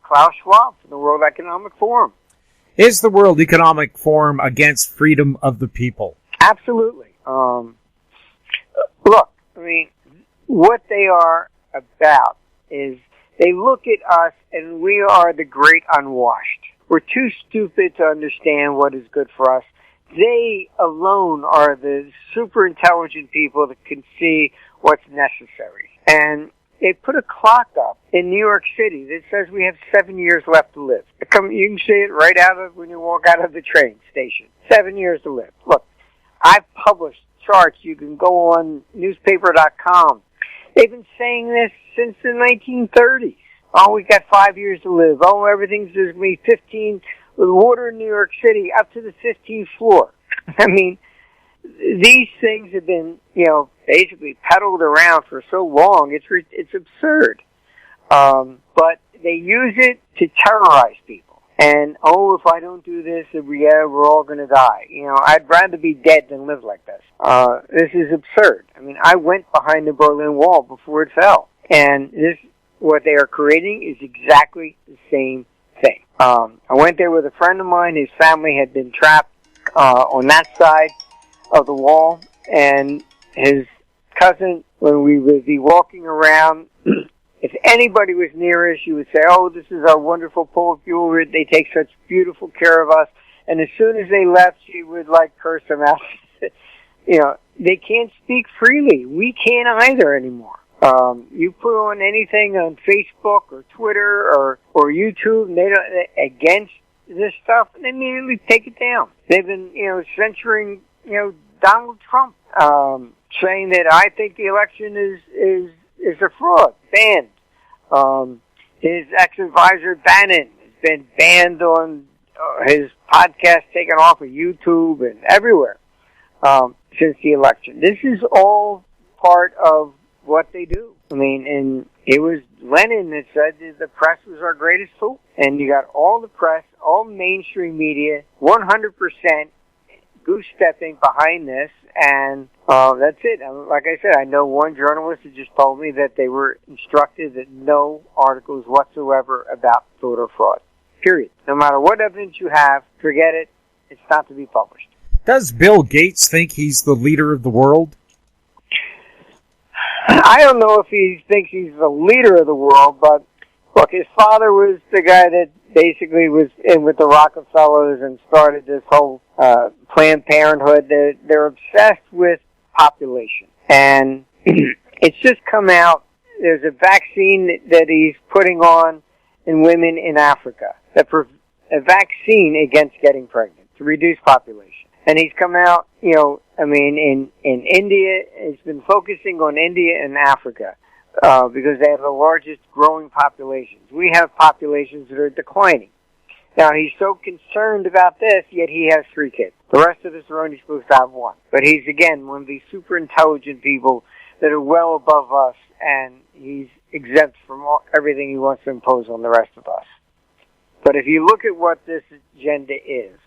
Klaus Schwab from the World Economic Forum. Is the World Economic Forum against freedom of the people? Absolutely. Look, I mean, what they are about is they look at us and we are the great unwashed. We're too stupid to understand what is good for us. They alone are the super intelligent people that can see what's necessary. And they put a clock up in New York City that says we have 7 years left to live. You can see it right when you walk out of the train station. 7 years to live. Look, I've published charts. You can go on newspaper.com. They've been saying this since the 1930s. Oh, we got 5 years to live. Oh, there's going to be 15 with water in New York City up to the 15th floor. I mean, these things have been, basically peddled around for so long. It's absurd. But they use it to terrorize people. And, if I don't do this, we're all going to die. I'd rather be dead than live like this. This is absurd. I mean, I went behind the Berlin Wall before it fell. And what they are creating is exactly the same thing. I went there with a friend of mine. His family had been trapped on that side of the wall. And his cousin, when we would be walking around, if anybody was near us, you would say, this is our wonderful Polish people. They take such beautiful care of us. And as soon as they left, she would, curse them out. They can't speak freely. We can't either anymore. You put on anything on Facebook or Twitter or YouTube, and they don't, against this stuff, and they immediately take it down. They've been, censoring, Donald Trump, saying that I think the election is a fraud. Banned. His ex-advisor Bannon has been banned on his podcast, taken off of YouTube and everywhere since the election. This is all part of what they do. I mean, and it was Lenin that said that the press was our greatest tool. And you got all the press, all mainstream media, 100% goose-stepping behind this, and that's it. Like I said, I know one journalist who just told me that they were instructed that no articles whatsoever about voter fraud. Period. No matter what evidence you have, forget it. It's not to be published. Does Bill Gates think he's the leader of the world? I don't know if he thinks he's the leader of the world, but look, his father was the guy that basically was in with the Rockefellers and started this whole Planned Parenthood. They're obsessed with population. And it's just come out, there's a vaccine that he's putting on in women in Africa, a vaccine against getting pregnant to reduce population. And he's come out, in India, he's been focusing on India and Africa because they have the largest growing populations. We have populations that are declining. Now, he's so concerned about this, yet he has 3 kids. The rest of us are only supposed to have 1. But he's, again, one of these super intelligent people that are well above us, and he's exempt from everything he wants to impose on the rest of us. But if you look at what this agenda is,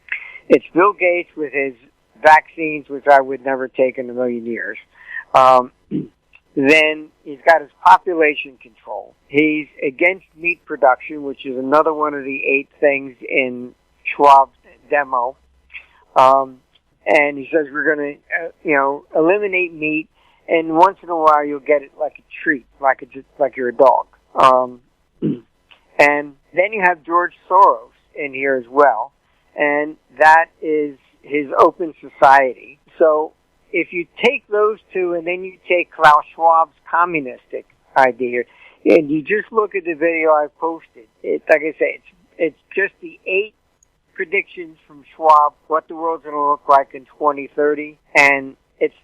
it's Bill Gates with his vaccines, which I would never take in a million years. Then he's got his population control. He's against meat production, which is another one of the 8 things in Schwab's demo. And he says we're going to, eliminate meat, and once in a while you'll get it like a treat, like you're a dog. And then you have George Soros in here as well, and that is his open society. So if you take those two and then you take Klaus Schwab's communistic idea, and you just look at the video I posted, like I say, it's just the 8 predictions from Schwab, what the world's going to look like in 2030, and it's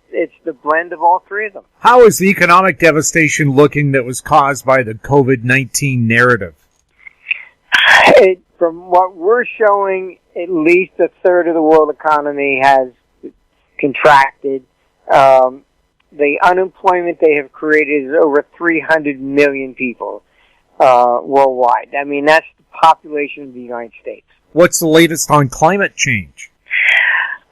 the blend of all 3 of them. How is the economic devastation looking that was caused by the COVID-19 narrative? From what we're showing, at least a third of the world economy has contracted. The unemployment they have created is over 300 million people worldwide. I mean, that's the population of the United States. What's the latest on climate change?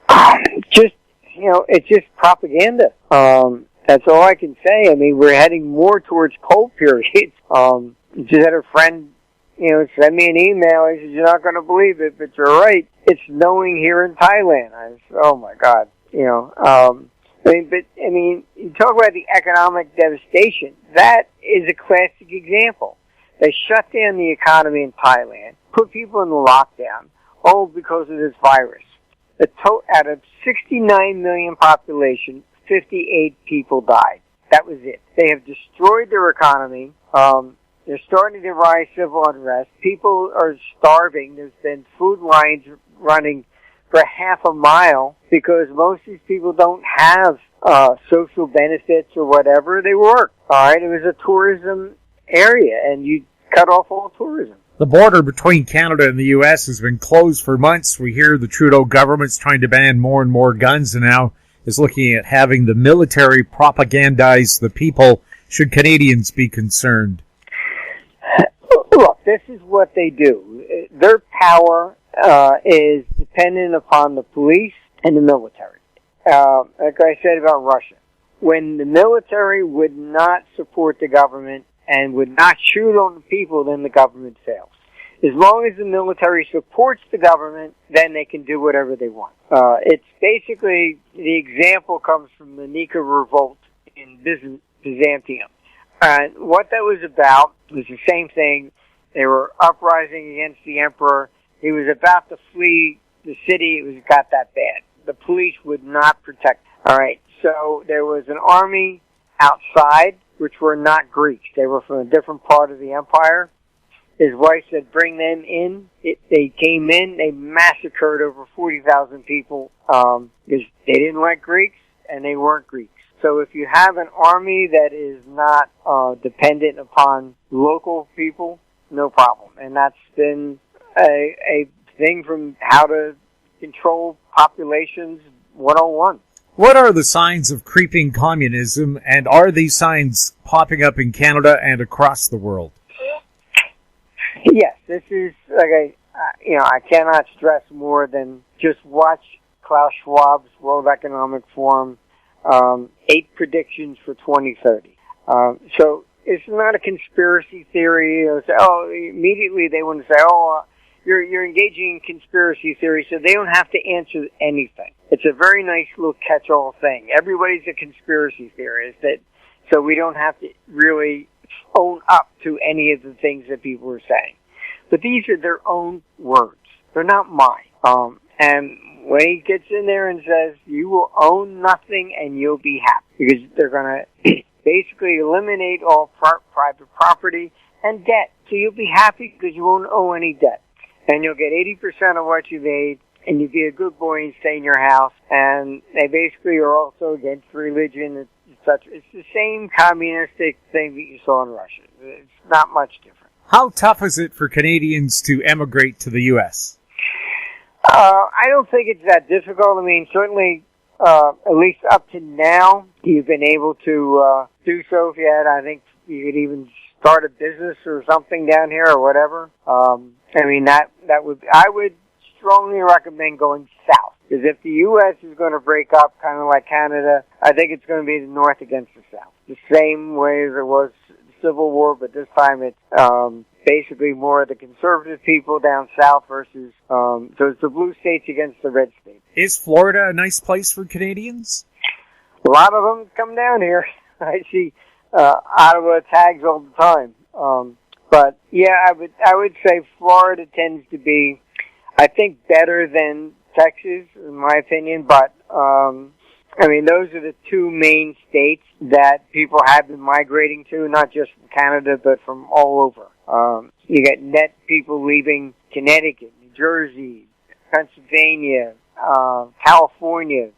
It's just propaganda. That's all I can say. I mean, we're heading more towards cold periods. Just had a friend, send me an email. He said, you're not going to believe it, but you're right. It's snowing here in Thailand. I said, oh my God. You talk about the economic devastation. That is a classic example. They shut down the economy in Thailand, put people in the lockdown, all because of this virus. Out of 69 million population, 58 people died. That was it. They have destroyed their economy. They're starting to rise civil unrest. People are starving. There's been food lines running for half a mile because most of these people don't have social benefits or whatever. They work. All right, it was a tourism area, and you cut off all tourism. The border between Canada and the U.S. has been closed for months. We hear the Trudeau government's trying to ban more and more guns and now is looking at having the military propagandize the people. Should Canadians be concerned? Look, this is what they do. Their power is dependent upon the police and the military. Like I said about Russia, when the military would not support the government and would not shoot on the people, then the government fails. As long as the military supports the government, then they can do whatever they want. It's basically, the example comes from the Nika revolt in Byzantium. And what that was about was the same thing. They were uprising against the emperor. He was about to flee the city. It got that bad. The police would not protect him. All right, so there was an army outside, which were not Greeks. They were from a different part of the empire. His wife said, bring them in. They came in. They massacred over 40,000 people because they didn't like Greeks and they weren't Greeks. So if you have an army that is not dependent upon local people, no problem. And that's been a thing from how to control populations 101. What are the signs of creeping communism, and are these signs popping up in Canada and across the world? Yes, this is, like I cannot stress more than just watch Klaus Schwab's World Economic Forum, 8 predictions for 2030. So it's not a conspiracy theory. Immediately they want to say, you're engaging in conspiracy theory, so they don't have to answer anything. It's a very nice little catch-all thing. Everybody's a conspiracy theorist, so we don't have to really own up to any of the things that people are saying. But these are their own words. They're not mine. And when he gets in there and says, you will own nothing and you'll be happy, because they're going to basically eliminate all private property and debt. So you'll be happy because you won't owe any debt. And you'll get 80% of what you made, and you be a good boy and stay in your house. And they basically are also against religion, etc. It's the same communistic thing that you saw in Russia. It's not much different. How tough is it for Canadians to emigrate to the U.S.? I don't think it's that difficult. I mean, certainly, at least up to now, you've been able to do so. If you had, I think you could even start a business or something down here or whatever. I mean, I would strongly recommend going south. Because if the U.S. is going to break up, kind of like Canada, I think it's going to be the North against the South. The same way as it was the Civil War, but this time it's basically more of the conservative people down south versus, so it's the blue states against the red states. Is Florida a nice place for Canadians? A lot of them come down here. I see Ottawa tags all the time. But yeah, I would say Florida tends to be, I think, better than Texas, in my opinion. But I mean, those are the 2 main states that people have been migrating to, not just from Canada, but from all over. You get net people leaving Connecticut, New Jersey, Pennsylvania, California,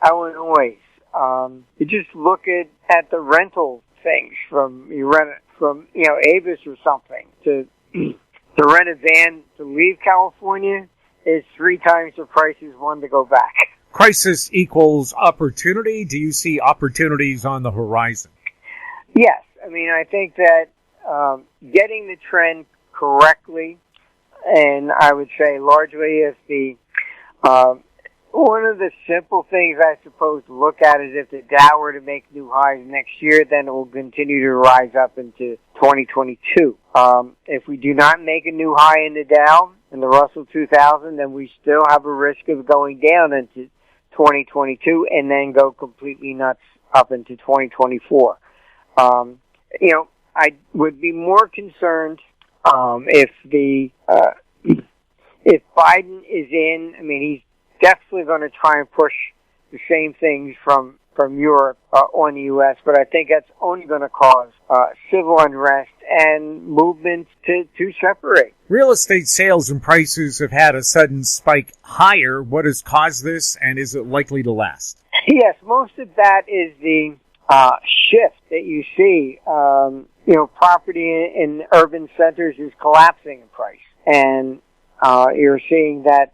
Illinois. You just look at the rental things you rent it from, Avis or something to rent a van to leave California is 3 times the price as one to go back. Crisis equals opportunity. Do you see opportunities on the horizon? Yes. I mean, I think that getting the trend correctly, and I would say largely if one of the simple things I suppose to look at is if the Dow were to make new highs next year, then it will continue to rise up into 2022. If we do not make a new high in the Dow and the Russell 2000, then we still have a risk of going down into 2022 and then go completely nuts up into 2024. I would be more concerned if Biden is in. I mean, he's definitely going to try and push the same things from Europe on the U.S., but I think that's only going to cause civil unrest and movements to separate. Real estate sales and prices have had a sudden spike higher. What has caused this, and is it likely to last? Yes, most of that is the shift that you see. Property in urban centers is collapsing in price, and you're seeing that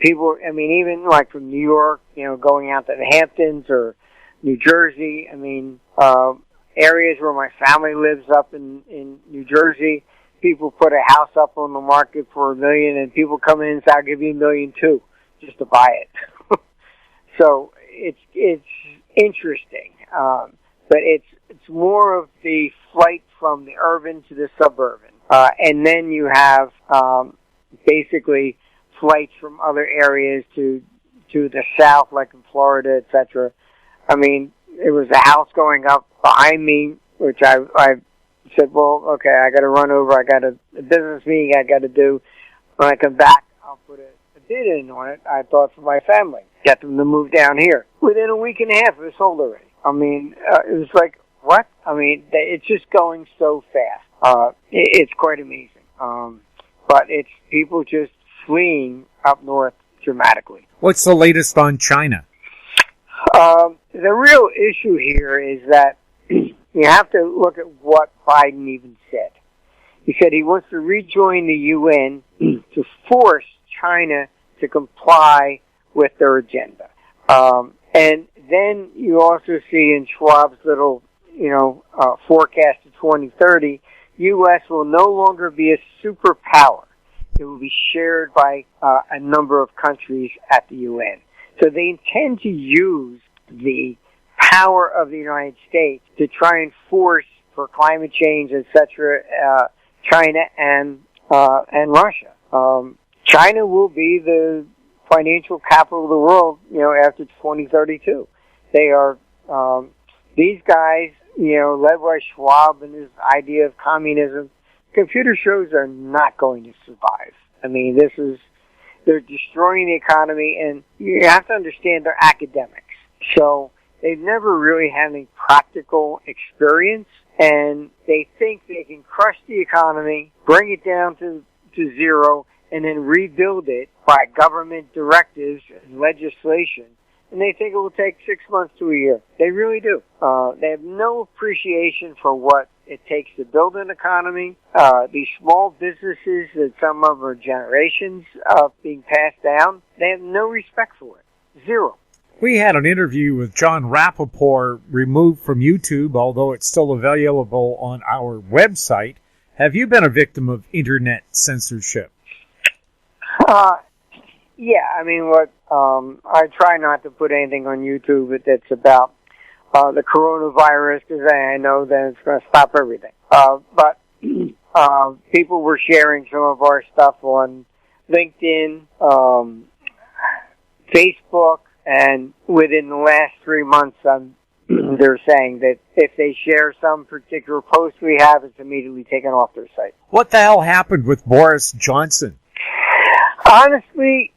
people, I mean, even like from New York, going out to the Hamptons or New Jersey, I mean, areas where my family lives up in New Jersey, people put a house up on the market for $1 million, and people come in and say, "I'll give you $1 million too, just to buy it." So it's interesting, but it's more of the flight from the urban to the suburban, and then you have basically flights from other areas to the south, like in Florida, etc. I mean, there was a house going up behind me, which I said, well, okay, I got to run over. I got a business meeting I got to do. When I come back, I'll put a bid in on it. I thought for my family, get them to move down here. Within a week and a half, it was sold already. I mean, it was like, what? I mean, it's just going so fast. It's quite amazing. But it's people just fleeing up north dramatically. What's the latest on China? The real issue here is that you have to look at what Biden even said. He said he wants to rejoin the UN to force China to comply with their agenda. And then you also see in Schwab's little, forecast to 2030, U.S. will no longer be a superpower. It will be shared by a number of countries at the UN. So they intend to use the power of the United States to try and force, for climate change, etc., China and Russia. China will be the financial capital of the world, after 2032. They are these guys, led by Schwab and his idea of communism. Computer shows are not going to survive. I mean, they're destroying the economy, and you have to understand they're academics. So they've never really had any practical experience, and they think they can crush the economy, bring it down to zero, and then rebuild it by government directives and legislation. And they think it will take 6 months to a year. They really do. They have no appreciation for what it takes to build an economy. These small businesses that some of are generations being passed down, they have no respect for it. Zero. We had an interview with John Rappaport removed from YouTube, although it's still available on our website. Have you been a victim of internet censorship? Yeah, I mean, I try not to put anything on YouTube that's about the coronavirus, because I know that it's going to stop everything. But people were sharing some of our stuff on LinkedIn, Facebook, and within the last 3 months, they're saying that if they share some particular post we have, it's immediately taken off their site. What the hell happened with Boris Johnson? Honestly,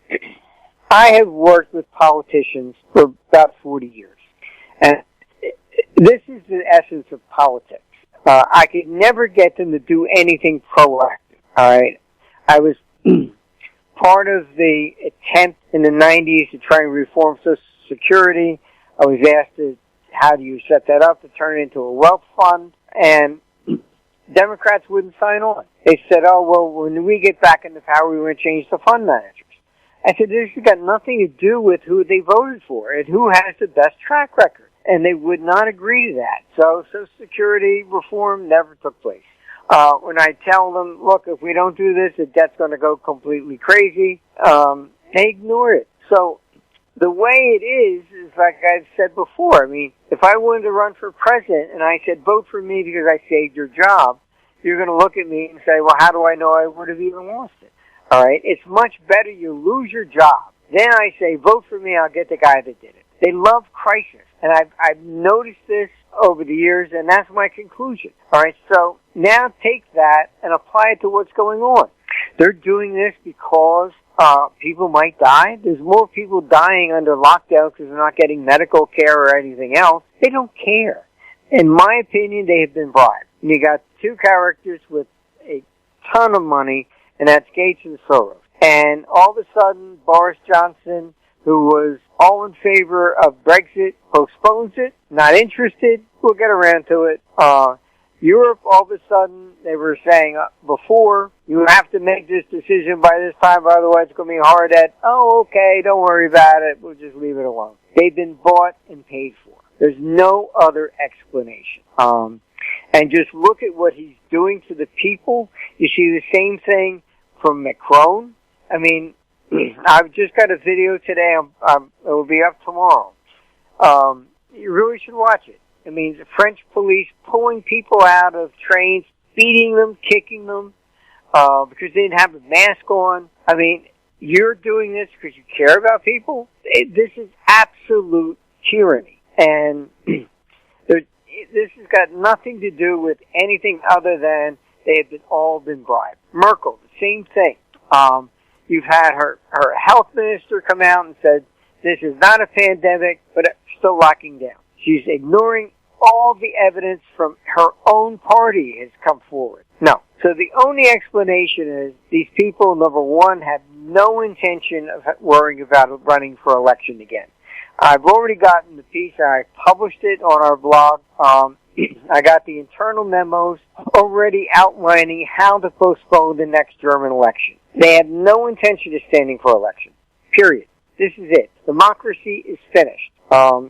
I have worked with politicians for about 40 years. And this is the essence of politics. I could never get them to do anything proactive. All right? I was part of the attempt in the 90s to try and reform Social Security. I was asked how do you set that up to turn it into a wealth fund, and Democrats wouldn't sign on. They said, oh, well, when we get back into power, we want to change the fund managers. I said, this has got nothing to do with who they voted for and who has the best track record. And they would not agree to that. So Social Security reform never took place. When I tell them, look, if we don't do this, the debt's going to go completely crazy, they ignore it. So the way it is like I've said before. I mean, if I wanted to run for president and I said, vote for me because I saved your job, you're going to look at me and say, well, how do I know I would have even lost it? All right? It's much better you lose your job. Then I say, vote for me, I'll get the guy that did it. They love crisis. And I've noticed this over the years, and that's my conclusion. All right? So now take that and apply it to what's going on. They're doing this because people might die. There's more people dying under lockdown because they're not getting medical care or anything else. They don't care. In my opinion, they have been bribed. And you got two characters with a ton of money, and that's Gates and Soros. And all of a sudden, Boris Johnson, who was all in favor of Brexit, postpones it, not interested. We'll get around to it. Europe, all of a sudden, they were saying before, you have to make this decision by this time, otherwise it's going to be hard at, oh, okay, don't worry about it, we'll just leave it alone. They've been bought and paid for. There's no other explanation. and just look at what he's doing to the people. You see the same thing from Macron. I mean, I've just got a video today. It will be up tomorrow. You really should watch it. I mean, the French police pulling people out of trains, beating them, kicking them, because they didn't have a mask on. I mean, you're doing this because you care about people? This is absolute tyranny. And this has got nothing to do with anything other than they have all been bribed. Merkel, the same thing. You've had her health minister come out and said, this is not a pandemic, but it's still locking down. She's ignoring all the evidence from her own party has come forward. No. So the only explanation is these people, number one, have no intention of worrying about running for election again. I've already gotten the piece. I published it on our blog. I got the internal memos already outlining how to postpone the next German election. They have no intention of standing for election. Period. This is it. Democracy is finished.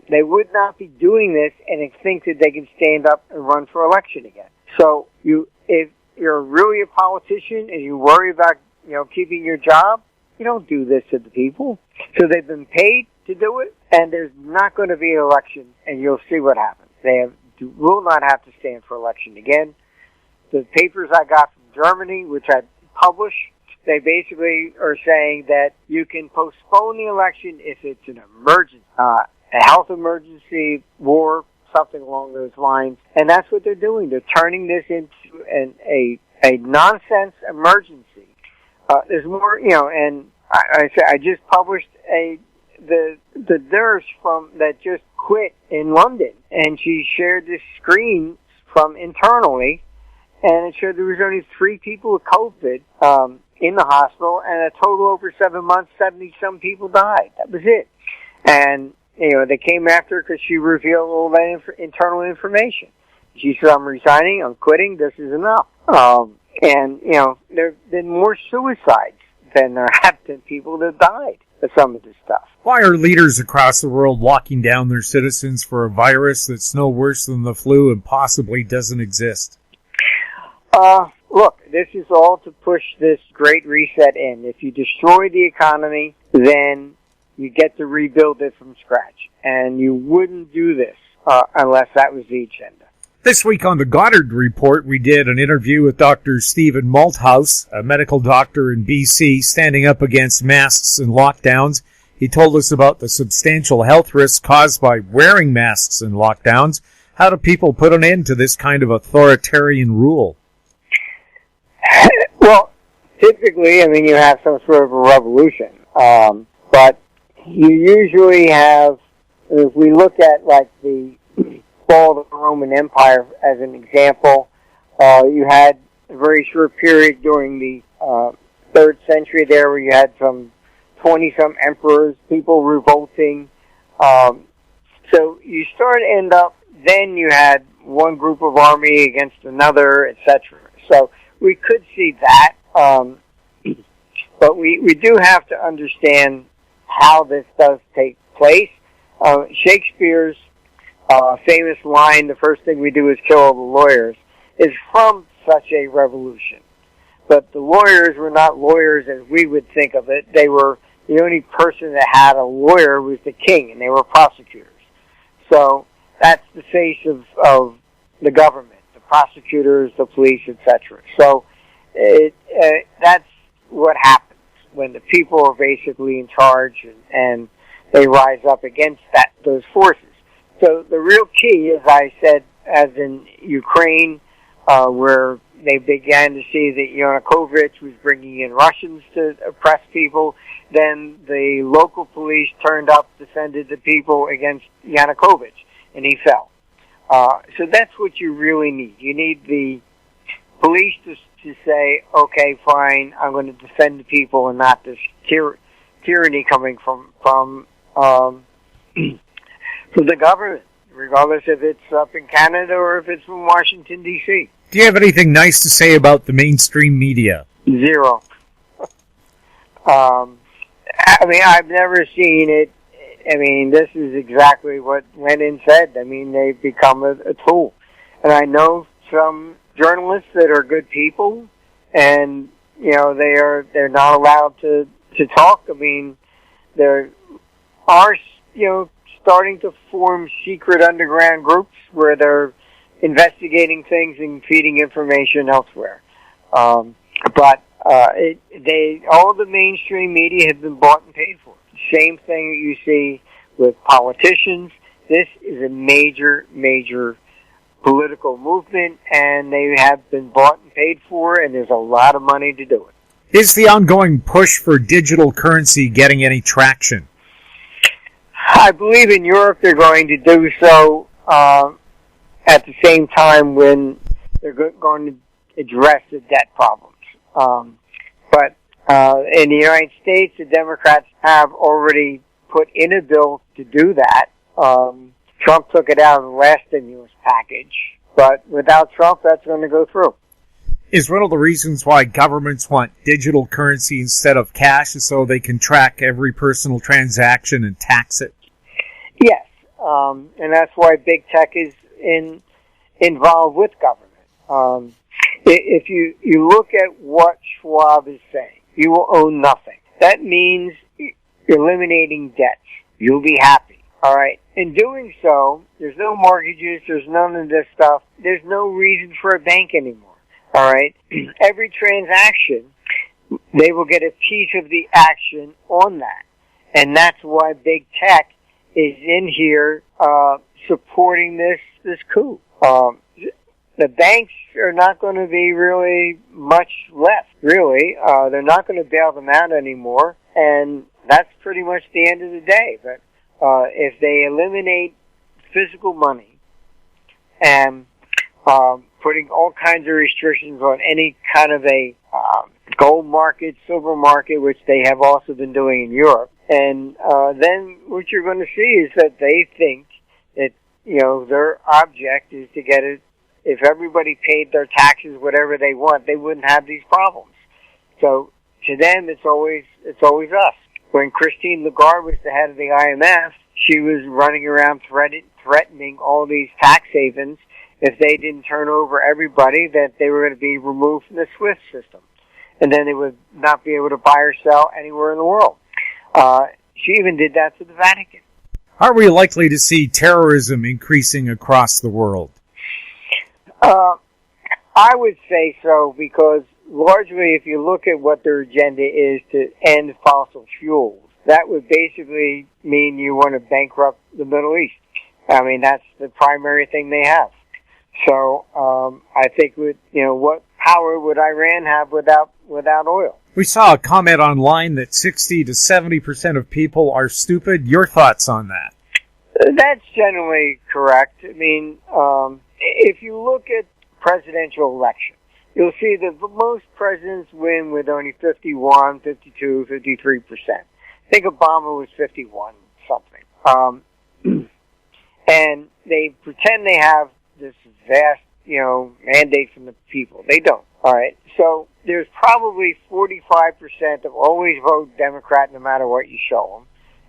They would not be doing this and think that they can stand up and run for election again. So if you're really a politician and you worry about, keeping your job, you don't do this to the people. So they've been paid to do it, and there's not going to be an election, and you'll see what happens. They will not have to stand for election again. The papers I got from Germany, which I publish, they basically are saying that you can postpone the election if it's an emergency, a health emergency, war, something along those lines. And that's what they're doing. They're turning this into a nonsense emergency. There's more, and I just published the nurse that just quit in London, and she shared this screen from internally, and it showed there was only 3 people with COVID in the hospital, and a total over 7 months, 70-some people died. That was it. And, they came after her because she revealed all that internal information. She said, I'm resigning, I'm quitting, this is enough. And, there have been more suicides than there have been people that died of some of this stuff. Why are leaders across the world locking down their citizens for a virus that's no worse than the flu and possibly doesn't exist? Look, this is all to push this great reset in. If you destroy the economy, then you get to rebuild it from scratch. And you wouldn't do this unless that was the agenda. This week on the Goddard Report, we did an interview with Dr. Stephen Malthouse, a medical doctor in BC, standing up against masks and lockdowns. He told us about the substantial health risks caused by wearing masks and lockdowns. How do people put an end to this kind of authoritarian rule? Well, typically, you have some sort of a revolution. But you usually have, if we look at the fall of the Roman Empire as an example, you had a very short period during the 3rd century there where you had some 20-some emperors, people revolting. So you start to end up, then you had one group of army against another, etc. So we could see that, but we do have to understand how this does take place. Shakespeare's famous line, the first thing we do is kill all the lawyers, is from such a revolution. But the lawyers were not lawyers as we would think of it. They were, the only person that had a lawyer was the king, and they were prosecutors. So that's the face of the government, the prosecutors, the police, etc. So that's what happens when the people are basically in charge and they rise up against those forces. So the real key, as I said, as in Ukraine, where they began to see that Yanukovych was bringing in Russians to oppress people, then the local police turned up, defended the people against Yanukovych, and he fell. So that's what you really need. You need the police to say, okay, fine, I'm going to defend the people and not this tyranny coming from the government, regardless if it's up in Canada or if it's from Washington, D.C. Do you have anything nice to say about the mainstream media? Zero. I've never seen it. This is exactly what Lenin said. They've become a tool. And I know some journalists that are good people, and they're not allowed to talk. I mean, there are starting to form secret underground groups where they're investigating things and feeding information elsewhere. But all the mainstream media have been bought and paid for. Same thing that you see with politicians. This is a major, major political movement, and they have been bought and paid for, and there's a lot of money to do it. Is the ongoing push for digital currency getting any traction? I believe in Europe they're going to do so at the same time when they're going to address the debt problems. But in the United States, the Democrats have already put in a bill to do that. Trump took it out of the last stimulus package, but without Trump, that's going to go through. Is one of the reasons why governments want digital currency instead of cash is so they can track every personal transaction and tax it? Yes, and that's why big tech is involved with government. If you look at what Schwab is saying, you will own nothing. That means eliminating debts. You'll be happy. All right. In doing so, there's no mortgages. There's none of this stuff. There's no reason for a bank anymore. All right. Every transaction, they will get a piece of the action on that, and that's why big tech is in here supporting this coup. The banks are not going to be really much left. Really, they're not going to bail them out anymore, and that's pretty much the end of the day. But if they eliminate physical money and putting all kinds of restrictions on any kind of a gold market, silver market, which they have also been doing in Europe, and then what you're going to see is that they think that their object is to get it. If everybody paid their taxes, whatever they want, they wouldn't have these problems. So to them, it's always us. When Christine Lagarde was the head of the IMF, she was running around threatening all these tax havens if they didn't turn over everybody, that they were going to be removed from the SWIFT system. And then they would not be able to buy or sell anywhere in the world. She even did that to the Vatican. Are we likely to see terrorism increasing across the world? I would say so, because largely if you look at what their agenda is to end fossil fuels, that would basically mean you want to bankrupt the Middle East. I mean, that's the primary thing they have. So I think what power would Iran have without oil? We saw a comment online that 60 to 70% of people are stupid. Your thoughts on that? That's generally correct. I mean, if you look at presidential elections, you'll see that most presidents win with only 51, 52, 53%. I think Obama was 51 something. And they pretend they have this vast, mandate from the people. They don't. All right. So there's probably 45% that always vote Democrat no matter what you show them,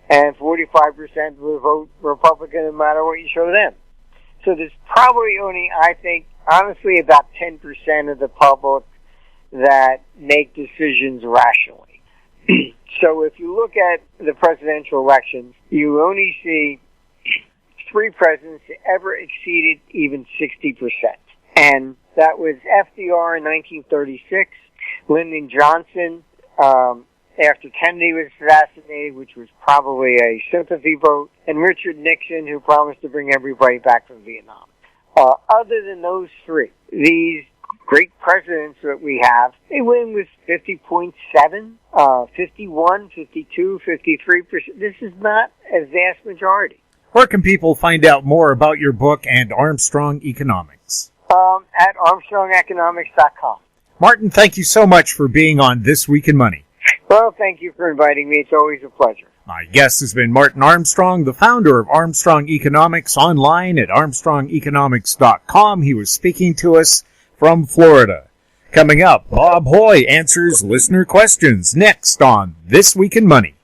and 45% will vote Republican no matter what you show them. So there's probably only, I think, honestly, about 10% of the public that make decisions rationally. So if you look at the presidential elections, you only see 3 presidents that ever exceeded even 60%. And that was FDR in 1936, Lyndon Johnson after Kennedy was assassinated, which was probably a sympathy vote, and Richard Nixon, who promised to bring everybody back from Vietnam. Other than those 3, these great presidents that we have, they win with 50.7, 51, 52, 53%. This is not a vast majority. Where can people find out more about your book and Armstrong Economics? At ArmstrongEconomics.com. Martin, thank you so much for being on This Week in Money. Well, thank you for inviting me. It's always a pleasure. My guest has been Martin Armstrong, the founder of Armstrong Economics, online at ArmstrongEconomics.com. He was speaking to us from Florida. Coming up, Bob Hoye answers listener questions next on This Week in Money.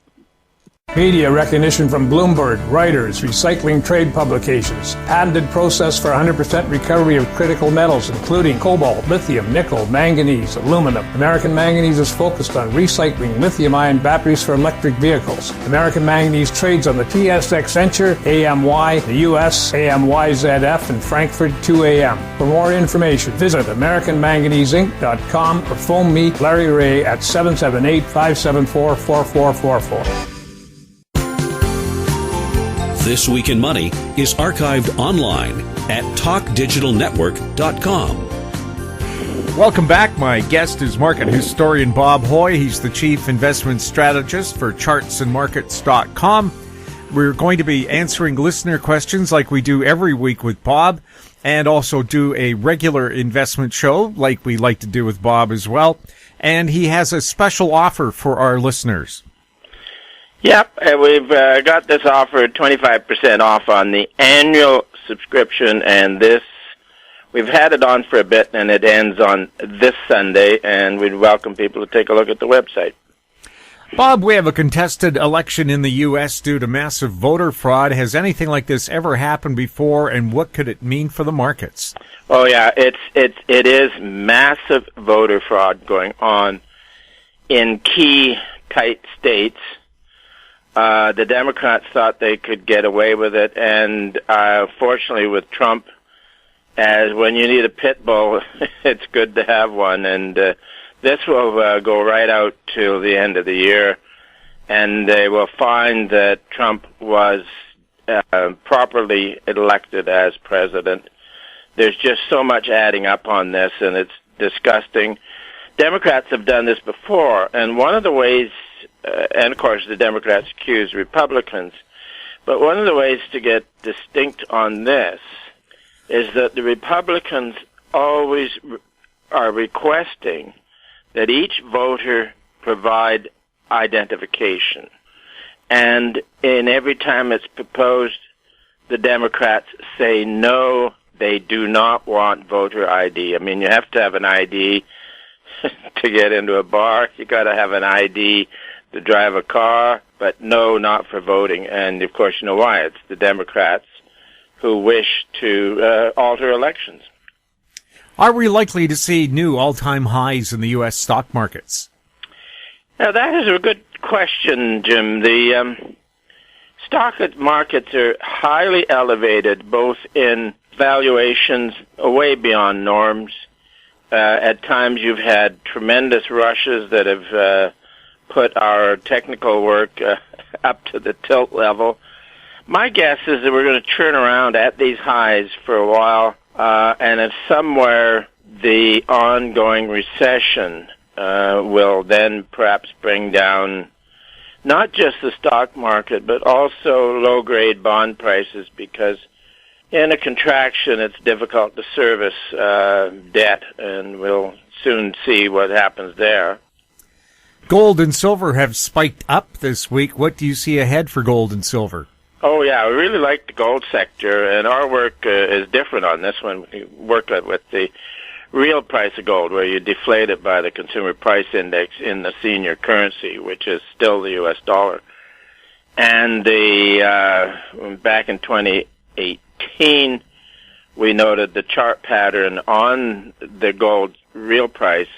Media recognition from Bloomberg, Reuters, recycling trade publications. Patented process for 100% recovery of critical metals, including cobalt, lithium, nickel, manganese, aluminum. American Manganese is focused on recycling lithium-ion batteries for electric vehicles. American Manganese trades on the TSX Venture, AMY, the US, AMYZF, and Frankfurt 2AM. For more information, visit AmericanManganeseInc.com or phone me, Larry Ray, at 778-574-4444. This Week in Money is archived online at talkdigitalnetwork.com. Welcome back. My guest is market historian Bob Hoye. He's the chief investment strategist for chartsandmarkets.com. We're going to be answering listener questions like we do every week with Bob, and also do a regular investment show like we like to do with Bob as well. And he has a special offer for our listeners. Yep, we've got this offer 25% off on the annual subscription, and we've had it on for a bit, and it ends on this Sunday, and we'd welcome people to take a look at the website. Bob, we have a contested election in the U.S. due to massive voter fraud. Has anything like this ever happened before, and what could it mean for the markets? Oh, yeah, it is massive voter fraud going on in key tight states. The Democrats thought they could get away with it, and fortunately with Trump, as when you need a pit bull, it's good to have one, and this will go right out till the end of the year, and they will find that Trump was properly elected as president. There's just so much adding up on this, and it's disgusting. Democrats have done this before, and one of the ways, and of course the Democrats accuse Republicans, but one of the ways to get distinct on this is that the Republicans always are requesting that each voter provide identification. And in every time it's proposed, the Democrats say no, they do not want voter ID. I mean, you have to have an ID to get into a bar. You got to have an ID to drive a car, but no, not for voting. And of course, you know why? It's the Democrats who wish to alter elections. Are we likely to see new all-time highs in the U.S. stock markets? Now, that is a good question, Jim. The stock markets are highly elevated, both in valuations way beyond norms. At times you've had tremendous rushes that have put our technical work up to the tilt level. My guess is that we're going to churn around at these highs for a while, and if somewhere the ongoing recession will then perhaps bring down not just the stock market, but also low-grade bond prices, because in a contraction it's difficult to service debt, and we'll soon see what happens there. Gold and silver have spiked up this week. What do you see ahead for gold and silver? Oh, yeah, we really like the gold sector, and our work is different on this one. We work with the real price of gold, where you deflate it by the consumer price index in the senior currency, which is still the U.S. dollar. And back in 2018, we noted the chart pattern on the gold real price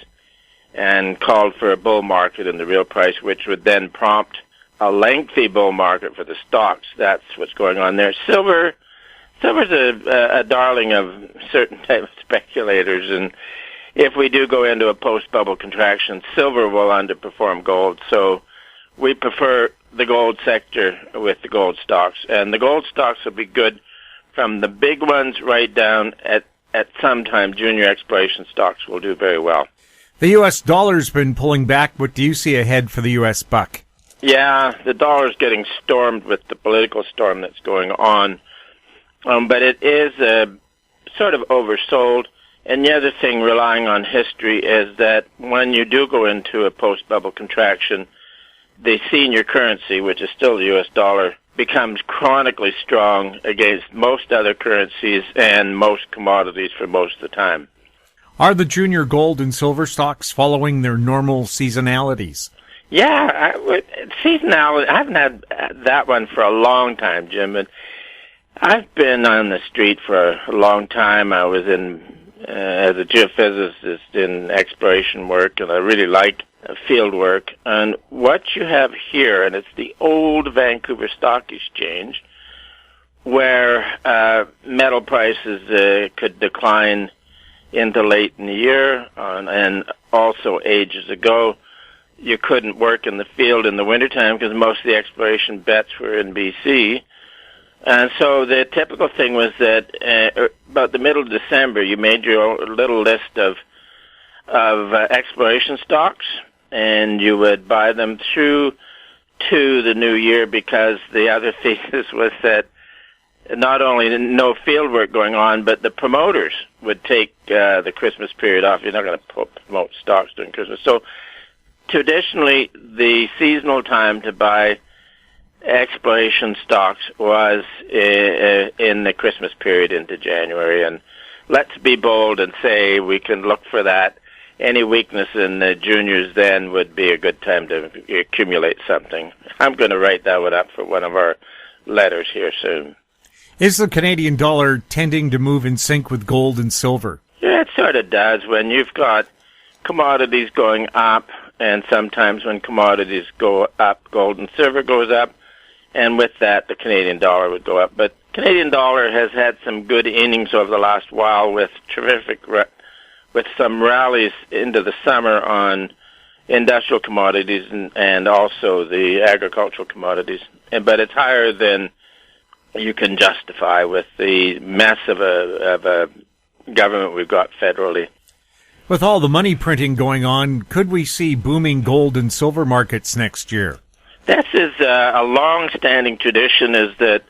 and called for a bull market in the real price, which would then prompt a lengthy bull market for the stocks. That's what's going on there. Silver's a darling of certain type of speculators, and if we do go into a post-bubble contraction, silver will underperform gold. So we prefer the gold sector with the gold stocks, and the gold stocks will be good from the big ones right down at some time. Junior exploration stocks will do very well. The U.S. dollar's been pulling back. What do you see ahead for the U.S. buck? Yeah, the dollar's getting stormed with the political storm that's going on. But it is sort of oversold. And the other thing, relying on history, is that when you do go into a post-bubble contraction, the senior currency, which is still the U.S. dollar, becomes chronically strong against most other currencies and most commodities for most of the time. Are the junior gold and silver stocks following their normal seasonalities? Yeah, seasonality, I haven't had that one for a long time, Jim. But I've been on the street for a long time. I was as a geophysicist in exploration work, and I really like field work. And what you have here, and it's the old Vancouver Stock Exchange, where metal prices could decline into late in the year, and also ages ago, you couldn't work in the field in the wintertime because most of the exploration bets were in BC. And so the typical thing was that about the middle of December, you made your little list of exploration stocks, and you would buy them through to the new year, because the other thesis was that not only no field work going on, but the promoters would take the Christmas period off. You're not going to promote stocks during Christmas. So traditionally, the seasonal time to buy exploration stocks was in the Christmas period into January. And let's be bold and say we can look for that. Any weakness in the juniors then would be a good time to accumulate something. I'm going to write that one up for one of our letters here soon. Is the Canadian dollar tending to move in sync with gold and silver? Yeah, it sort of does. When you've got commodities going up, and sometimes when commodities go up, gold and silver goes up, and with that, the Canadian dollar would go up. But Canadian dollar has had some good innings over the last while, with with some rallies into the summer on industrial commodities and also the agricultural commodities. But it's higher than you can justify with the mess of a government we've got federally. With all the money printing going on, could we see booming gold and silver markets next year? This is a long-standing tradition, is that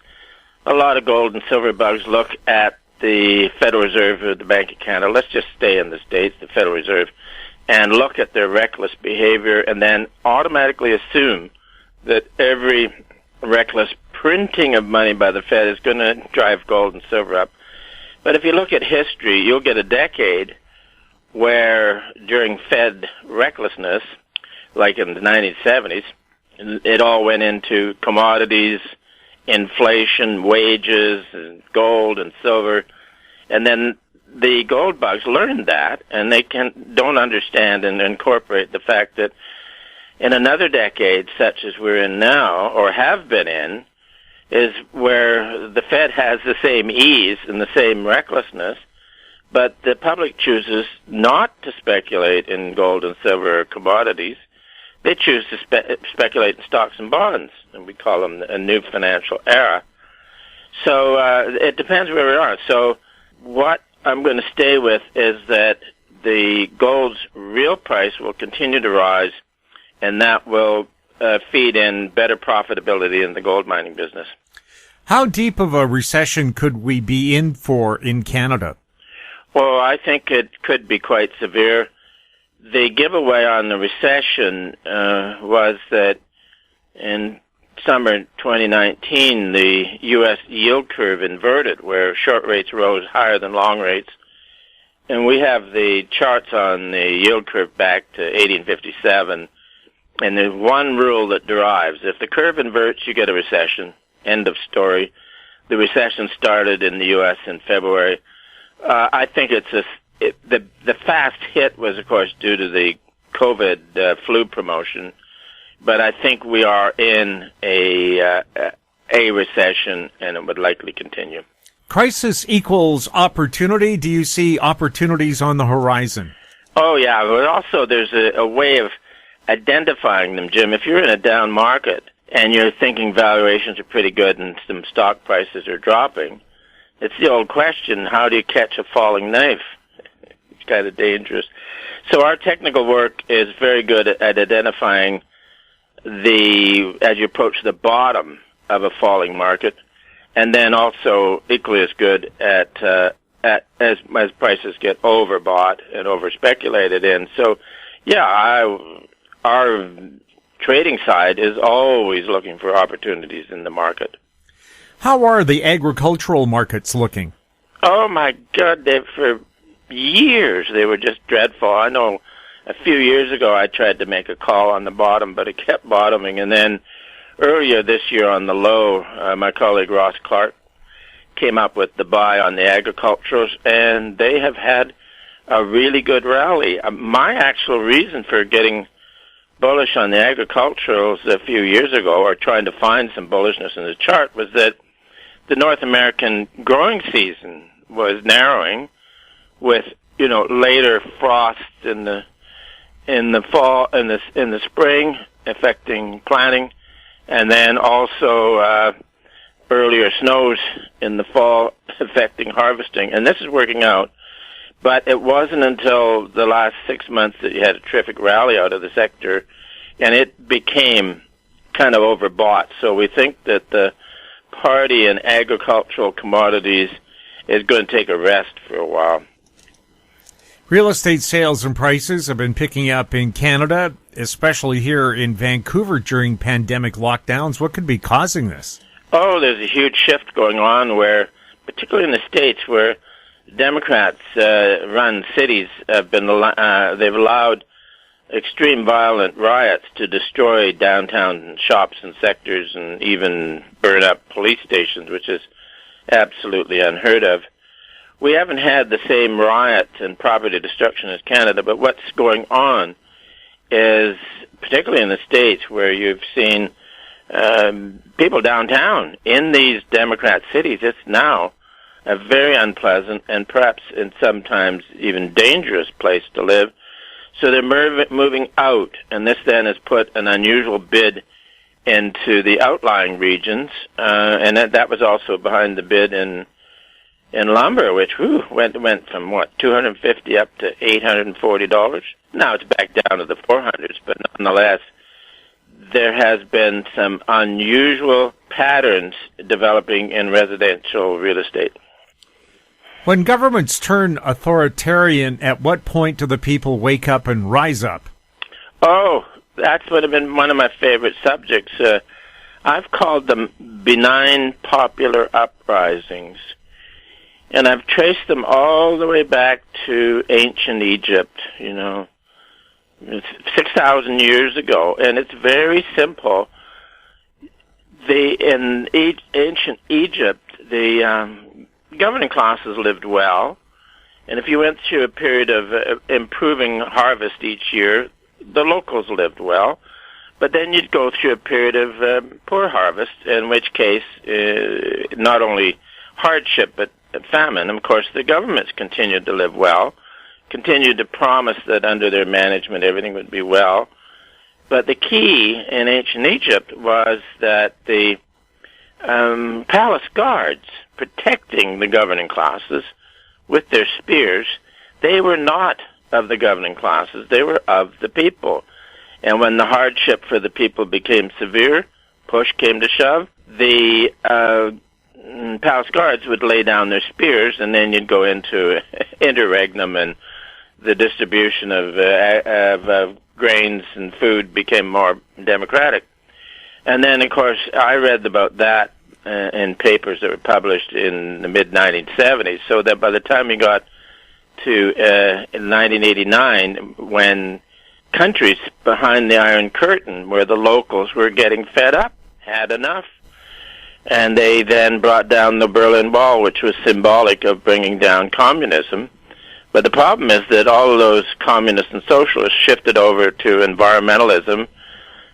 a lot of gold and silver bugs look at the Federal Reserve or the Bank of Canada. Let's just stay in the States, the Federal Reserve, and look at their reckless behavior, and then automatically assume that every reckless printing of money by the Fed is going to drive gold and silver up. But if you look at history, you'll get a decade where during Fed recklessness, like in the 1970s, it all went into commodities, inflation, wages, and gold and silver. And then the gold bugs learned that, and they don't understand and incorporate the fact that in another decade, such as we're in now, or have been in, is where the Fed has the same ease and the same recklessness, but the public chooses not to speculate in gold and silver or commodities. They choose to speculate in stocks and bonds, and we call them a new financial era. So it depends where we are. So what I'm going to stay with is that the gold's real price will continue to rise, and that will feed in better profitability in the gold mining business. How deep of a recession could we be in in Canada? Well, I think it could be quite severe. The giveaway on the recession was that in summer 2019, the U.S. yield curve inverted, where short rates rose higher than long rates. And we have the charts on the yield curve back to 1857. And there's one rule that derives. If the curve inverts, you get a recession. End of story. The recession started in the U.S. in February. I think the fast hit was, of course, due to the COVID flu promotion. But I think we are in a recession, and it would likely continue. Crisis equals opportunity. Do you see opportunities on the horizon? Oh, yeah. But also there's a way of identifying them, Jim. If you're in a down market and you're thinking valuations are pretty good and some stock prices are dropping, it's the old question, how do you catch a falling knife? It's kind of dangerous. So our technical work is very good at identifying as you approach the bottom of a falling market, and then also equally as good at as prices get overbought and overspeculated in. So, yeah, our trading side is always looking for opportunities in the market. How are the agricultural markets looking? Oh, my God. For years, they were just dreadful. I know A few years ago, I tried to make a call on the bottom, but it kept bottoming. And then earlier this year on the low, my colleague Ross Clark came up with the buy on the agriculturals, and they have had a really good rally. My actual reason for getting bullish on the agriculturals a few years ago, or trying to find some bullishness in the chart, was that the North American growing season was narrowing with, later frost in the fall, in the spring, affecting planting, and then also earlier snows in the fall affecting harvesting. And this is working out, but it wasn't until the last 6 months that you had a terrific rally out of the sector, and it became kind of overbought. So we think that the party in agricultural commodities is going to take a rest for a while. Real estate sales and prices have been picking up in Canada, especially here in Vancouver during pandemic lockdowns. What could be causing this? Oh, there's a huge shift going on where, particularly in the States, where Democrats run cities have been they've allowed extreme violent riots to destroy downtown shops and sectors and even burn up police stations, which is absolutely unheard of. We haven't had the same riot and property destruction as Canada, but what's going on is, particularly in the States, where you've seen people downtown in these Democrat cities, it's now a very unpleasant and perhaps in sometimes even dangerous place to live. So they're moving out, and this then has put an unusual bid into the outlying regions, and that was also behind the bid in lumber, which went from $250 up to $840. Now it's back down to the 400s, but nonetheless, there has been some unusual patterns developing in residential real estate. When governments turn authoritarian, at what point do the people wake up and rise up? Oh, that's would have been one of my favorite subjects. I've called them benign popular uprisings. And I've traced them all the way back to ancient Egypt, 6,000 years ago. And it's very simple. In ancient Egypt, the governing classes lived well. And if you went through a period of improving harvest each year, the locals lived well. But then you'd go through a period of poor harvest, in which case not only hardship but famine. Of course, the governments continued to live well, continued to promise that under their management everything would be well. But the key in ancient Egypt was that the palace guards protecting the governing classes with their spears, they were not of the governing classes, they were of the people. And when the hardship for the people became severe, push came to shove, the palace guards would lay down their spears, and then you'd go into interregnum, and the distribution of grains and food became more democratic. And then, of course, I read about that in papers that were published in the mid-1970s, so that by the time you got to 1989, when countries behind the Iron Curtain, where the locals were getting fed up, had enough, and they then brought down the Berlin Wall, which was symbolic of bringing down communism. But the problem is that all of those communists and socialists shifted over to environmentalism,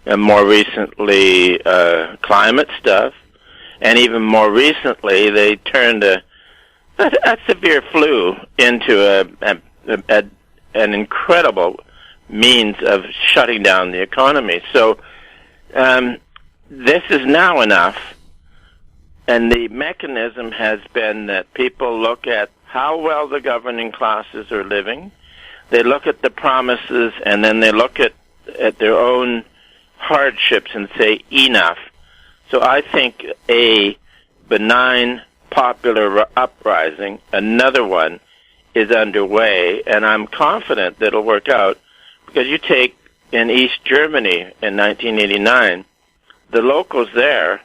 and more recently climate stuff, and even more recently they turned a severe flu into an incredible means of shutting down the economy. So this is now enough. And the mechanism has been that people look at how well the governing classes are living. They look at the promises, and then they look at their own hardships and say, enough. So I think a benign popular uprising, another one, is underway, and I'm confident that it'll work out, because you take in East Germany in 1989, the locals there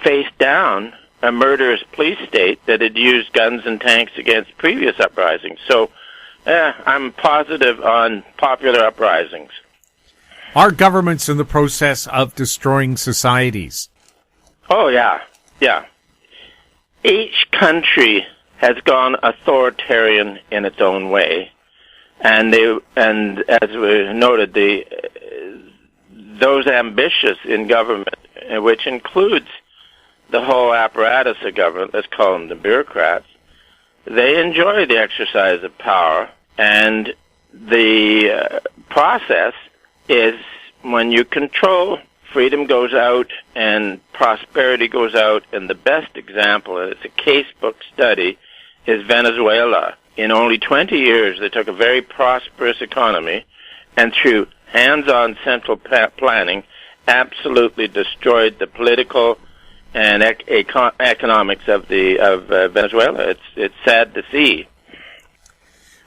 faced down a murderous police state that had used guns and tanks against previous uprisings. So I'm positive on popular uprisings. Are governments in the process of destroying societies? Oh, yeah. Each country has gone authoritarian in its own way. And as we noted, those ambitious in government, which includes the whole apparatus of government, let's call them the bureaucrats, they enjoy the exercise of power. And the process is when you control, freedom goes out and prosperity goes out. And the best example, and it's a casebook study, is Venezuela. In only 20 years, they took a very prosperous economy and through hands-on central planning absolutely destroyed the political and economics of Venezuela. It's sad to see.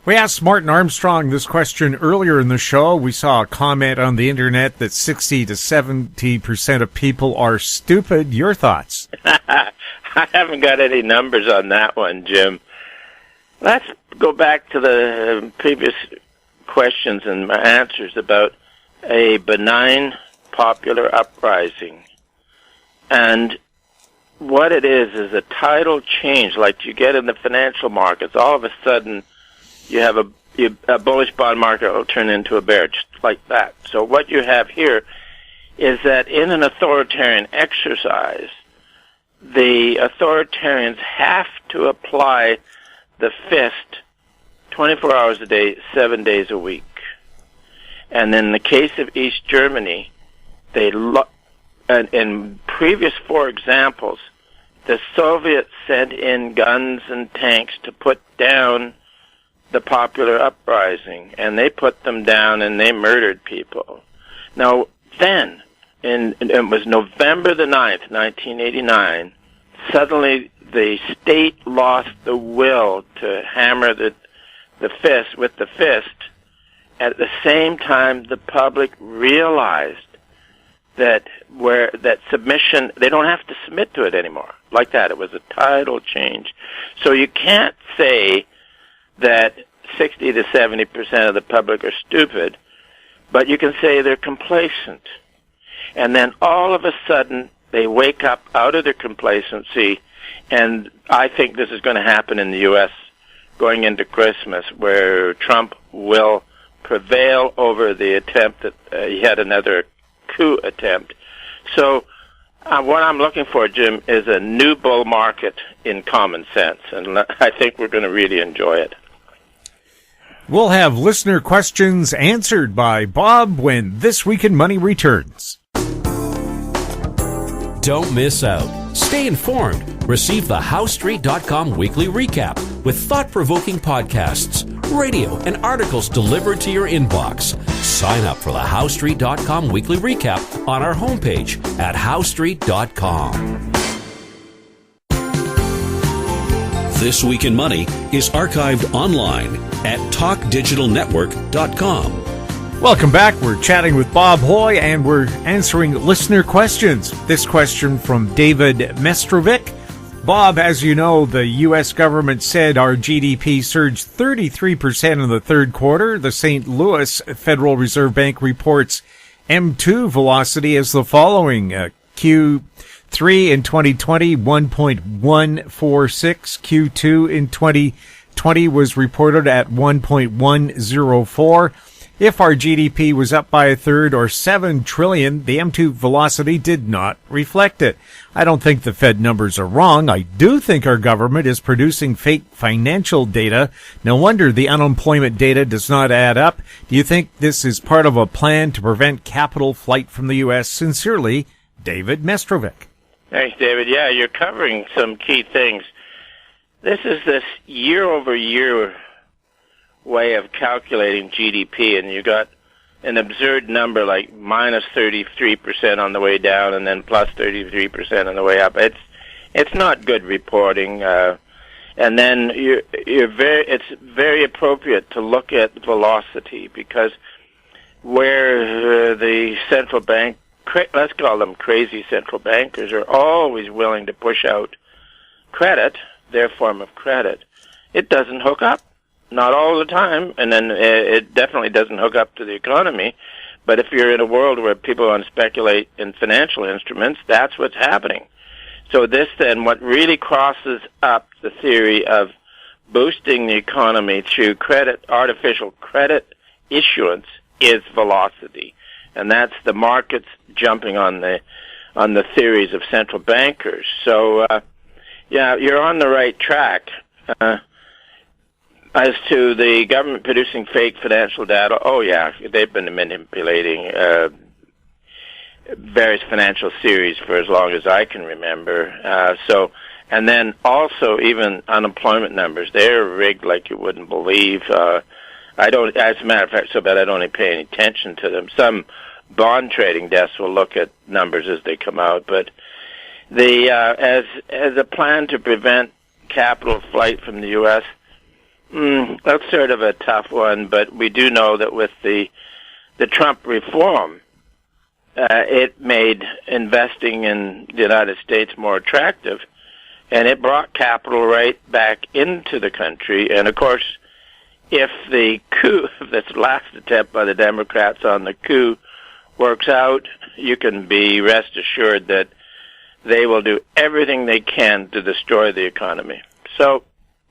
We asked Martin Armstrong this question earlier in the show. We saw a comment on the internet that 60 to 70% of people are stupid. Your thoughts? I haven't got any numbers on that one, Jim. Let's go back to the previous questions and my answers about a benign popular uprising. And what it is a tidal change like you get in the financial markets. All of a sudden, you have a bullish bond market will turn into a bear, just like that. So what you have here is that in an authoritarian exercise, the authoritarians have to apply the fist 24 hours a day, 7 days a week. And in the case of East Germany, in previous 4 examples, the Soviets sent in guns and tanks to put down the popular uprising, and they put them down and they murdered people. Now, then, it was November the 9th, 1989, suddenly the state lost the will to hammer the fist with the fist. At the same time, the public realized that submission, they don't have to submit to it anymore. Like that, it was a tidal change. So you can't say that 60 to 70% of the public are stupid, but you can say they're complacent. And then all of a sudden, they wake up out of their complacency, and I think this is going to happen in the U.S. going into Christmas, where Trump will prevail over the attempt at yet another coup attempt. So what I'm looking for, Jim, is a new bull market in common sense, and I think we're going to really enjoy it. We'll have listener questions answered by Bob when This Week in Money returns. Don't miss out. Stay informed. Receive the HowStreet.com weekly recap with thought-provoking podcasts, radio, and articles delivered to your inbox. Sign up for the HowStreet.com weekly recap on our homepage at HowStreet.com. This Week in Money is archived online at TalkDigitalNetwork.com. Welcome back. We're chatting with Bob Hoye, and we're answering listener questions. This question from David Mestrovic. Bob, as you know, the U.S. government said our GDP surged 33% in the third quarter. The St. Louis Federal Reserve Bank reports M2 velocity as the following. Q3 in 2020, 1.146. Q2 in 2020 was reported at 1.104. If our GDP was up by a third or $7 trillion, the M2 velocity did not reflect it. I don't think the Fed numbers are wrong. I do think our government is producing fake financial data. No wonder the unemployment data does not add up. Do you think this is part of a plan to prevent capital flight from the U.S.? Sincerely, David Mestrovic. Thanks, David. Yeah, you're covering some key things. This year-over-year way of calculating GDP, and you got an absurd number like minus 33% on the way down and then plus 33% on the way up. It's not good reporting. And then it's very appropriate to look at velocity, because where the central bank, let's call them crazy central bankers, are always willing to push out credit, their form of credit, it doesn't hook up. Not all the time, and then it definitely doesn't hook up to the economy. But if you're in a world where people want to speculate in financial instruments, that's what's happening. So this then, what really crosses up the theory of boosting the economy through artificial credit issuance is velocity. And that's the markets jumping on the theories of central bankers. So, yeah, you're on the right track. As to the government producing fake financial data, they've been manipulating various financial theories for as long as I can remember. And then also even unemployment numbers, they're rigged like you wouldn't believe. As a matter of fact, so bad I don't even pay any attention to them. Some bond trading desks will look at numbers as they come out, but as a plan to prevent capital flight from the U.S., that's sort of a tough one, but we do know that with the Trump reform, it made investing in the United States more attractive, and it brought capital right back into the country. And of course, if the coup, this last attempt by the Democrats on the coup, works out, you can be rest assured that they will do everything they can to destroy the economy. So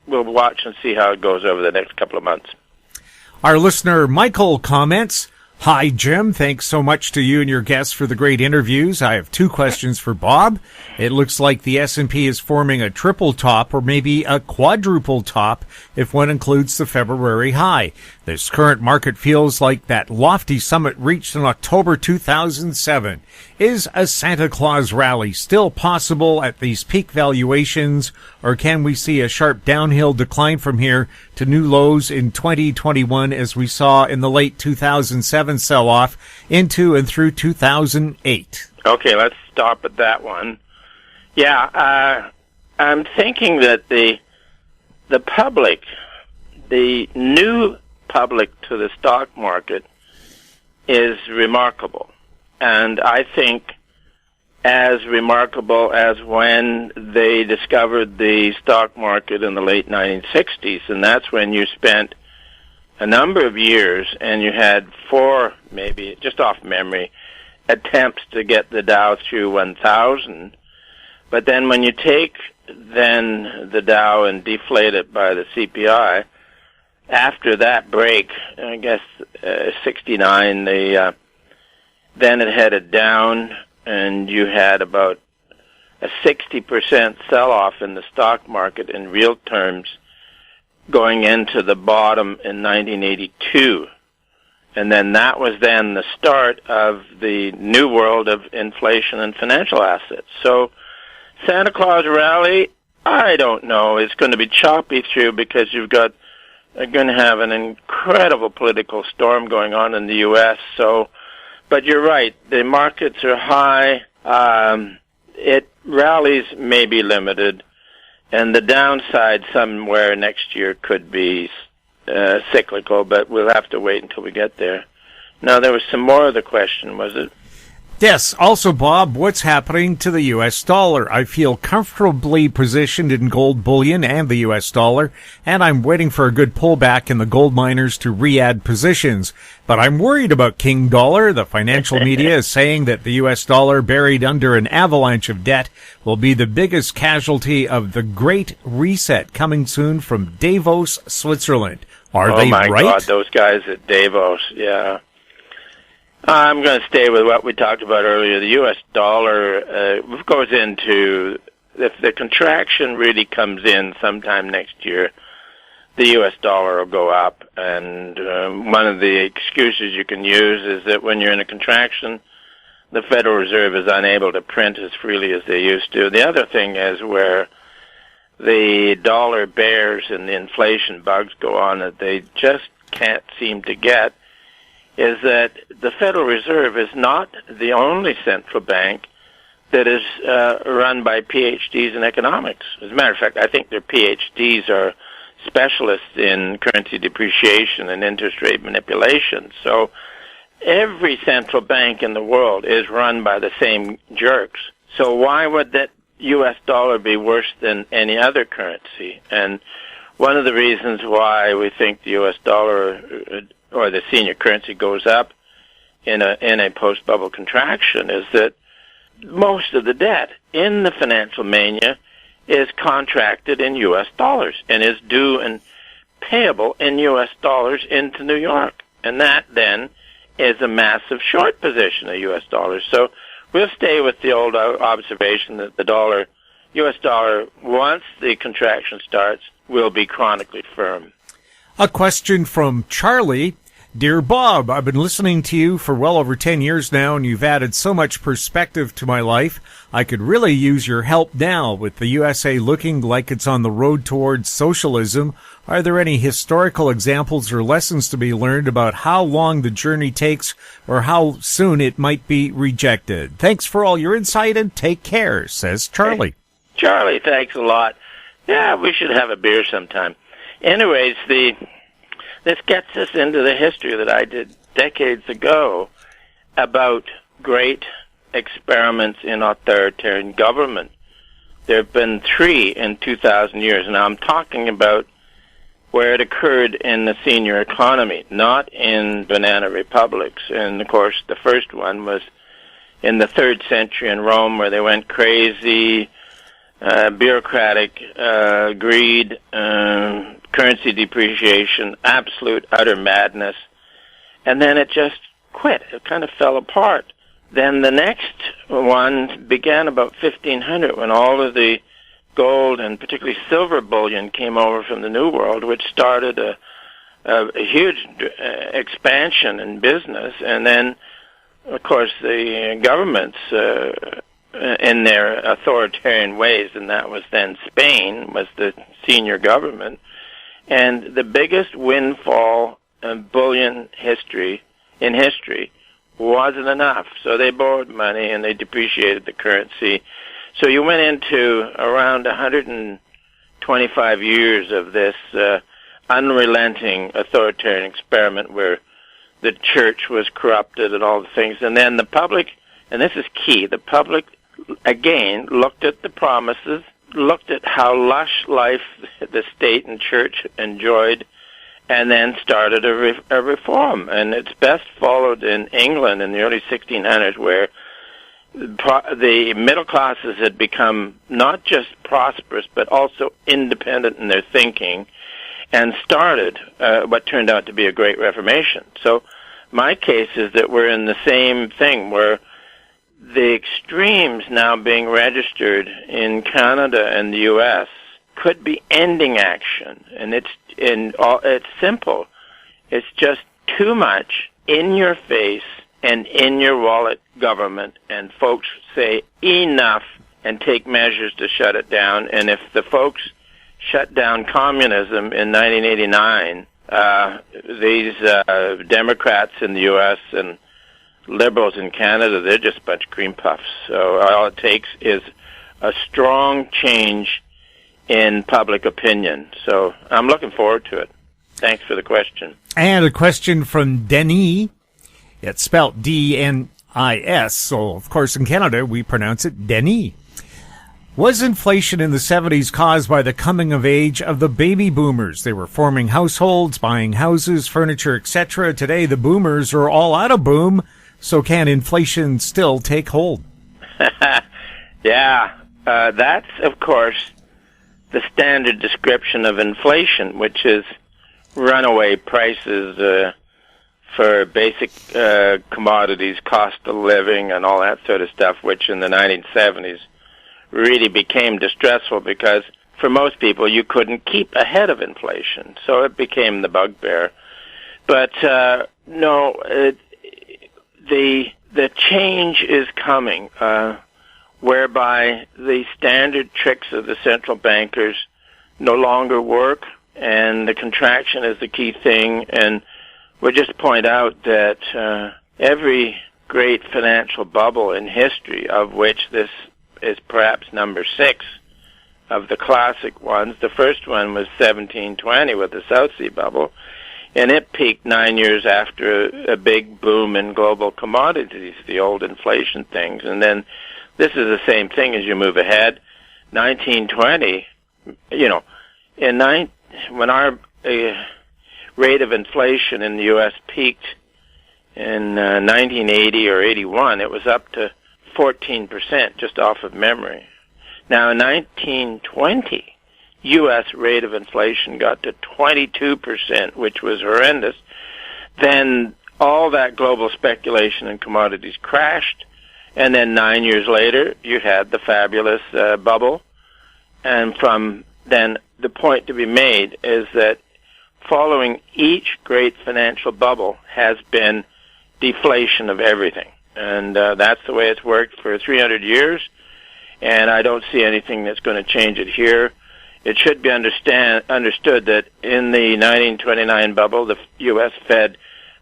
we'll watch and see how it goes over the next couple of months. Our listener Michael comments, "Hi, Jim. Thanks so much to you and your guests for the great interviews. I have two questions for Bob. It looks like the S&P is forming a triple top or maybe a quadruple top if one includes the February high. This current market feels like that lofty summit reached in October 2007. Is a Santa Claus rally still possible at these peak valuations, or can we see a sharp downhill decline from here to new lows in 2021 as we saw in the late 2007 sell-off into and through 2008? Okay, let's stop at that one. Yeah, I'm thinking that the public, the new public to the stock market is remarkable. And I think as remarkable as when they discovered the stock market in the late 1960s, and that's when you spent a number of years and you had 4, maybe, just off memory, attempts to get the Dow through 1,000. But then when you take then the Dow and deflate it by the CPI, after that break, I guess 69, then it headed down, and you had about a 60% sell-off in the stock market in real terms going into the bottom in 1982. And then that was then the start of the new world of inflation and financial assets. So Santa Claus rally, I don't know. It's going to be choppy through because you're going to have an incredible political storm going on in the U.S., but you're right. The markets are high. Rallies may be limited, and the downside somewhere next year could be cyclical, but we'll have to wait until we get there. Now, there was some more of the question, was it? Yes. Also, Bob, what's happening to the U.S. dollar? I feel comfortably positioned in gold bullion and the U.S. dollar, and I'm waiting for a good pullback in the gold miners to re-add positions. But I'm worried about King Dollar. The financial media is saying that the U.S. dollar, buried under an avalanche of debt, will be the biggest casualty of the Great Reset coming soon from Davos, Switzerland. Are they right? Oh, my God, those guys at Davos, yeah. I'm going to stay with what we talked about earlier. The U.S. dollar goes into, if the contraction really comes in sometime next year, the U.S. dollar will go up. And one of the excuses you can use is that when you're in a contraction, the Federal Reserve is unable to print as freely as they used to. The other thing is where the dollar bears and the inflation bugs go on that they just can't seem to get, is that the Federal Reserve is not the only central bank that is run by PhDs in economics. As a matter of fact, I think their PhDs are specialists in currency depreciation and interest rate manipulation. So every central bank in the world is run by the same jerks. So why would that U.S. dollar be worse than any other currency? And one of the reasons why we think the U.S. dollar or the senior currency goes up in a post-bubble contraction is that most of the debt in the financial mania is contracted in U.S. dollars and is due and payable in U.S. dollars into New York. And that then is a massive short position of U.S. dollars. So we'll stay with the old observation that the U.S. dollar, once the contraction starts, will be chronically firm. A question from Charlie. Dear Bob, I've been listening to you for well over 10 years now, and you've added so much perspective to my life. I could really use your help now with the USA looking like it's on the road towards socialism. Are there any historical examples or lessons to be learned about how long the journey takes or how soon it might be rejected? Thanks for all your insight and take care, says Charlie. Hey, Charlie, thanks a lot. Yeah, we should have a beer sometime. Anyways, this gets us into the history that I did decades ago about great experiments in authoritarian government. There have been 3 in 2,000 years. Now, I'm talking about where it occurred in the senior economy, not in banana republics. And, of course, the first one was in the 3rd century in Rome, where they went crazy, bureaucratic greed, currency depreciation, absolute utter madness, and then it just quit. It kind of fell apart. Then the next one began about 1500 when all of the gold and particularly silver bullion came over from the New World, which started a huge expansion in business. And then, of course, the governments in their authoritarian ways, and that was then Spain, was the senior government. And the biggest windfall of bullion in history wasn't enough. So they borrowed money and they depreciated the currency. So you went into around 125 years of this unrelenting authoritarian experiment where the church was corrupted and all the things. And then the public, and this is key, the public, again, looked at the promises, looked at how lush life the state and church enjoyed, and then started a reform. And it's best followed in England in the early 1600s, where the middle classes had become not just prosperous, but also independent in their thinking, and started what turned out to be a great reformation. So my case is that we're in the same thing, where the extremes now being registered in Canada and the U.S. could be ending action, and it's simple. It's just too much in your face and in your wallet government, and folks say enough and take measures to shut it down. And if the folks shut down communism in 1989, these Democrats in the U.S. and liberals in Canada, they're just a bunch of cream puffs. So all it takes is a strong change in public opinion. So I'm looking forward to it. Thanks for the question. And a question from Denis. It's spelled D-N-I-S, so of course in Canada we pronounce it Denis. Was inflation in the 70s caused by the coming of age of the baby boomers? They were forming households, buying houses, furniture, etc. Today the boomers are all out of boom, so can inflation still take hold? Yeah, that's of course the standard description of inflation, which is runaway prices for basic commodities, cost of living, and all that sort of stuff, which in the 1970s really became distressful because for most people you couldn't keep ahead of inflation. So it became the bugbear. But no, the change is coming, whereby the standard tricks of the central bankers no longer work, and the contraction is the key thing. And we'll just point out that every great financial bubble in history, of which this is perhaps number 6 of the classic ones. The first one was 1720 with the South Sea bubble, and it peaked 9 years after a big boom in global commodities, the old inflation things. And then this is the same thing as you move ahead. 1920, in when our rate of inflation in the U.S. peaked in 1980 or 81, it was up to 14%, just off of memory. Now, in 1920, U.S. rate of inflation got to 22%, which was horrendous. Then all that global speculation in commodities crashed, and then 9 years later, you had the fabulous bubble. And from then, the point to be made is that following each great financial bubble has been deflation of everything. And that's the way it's worked for 300 years, and I don't see anything that's going to change it here. It should be understood that in the 1929 bubble, the U.S. Fed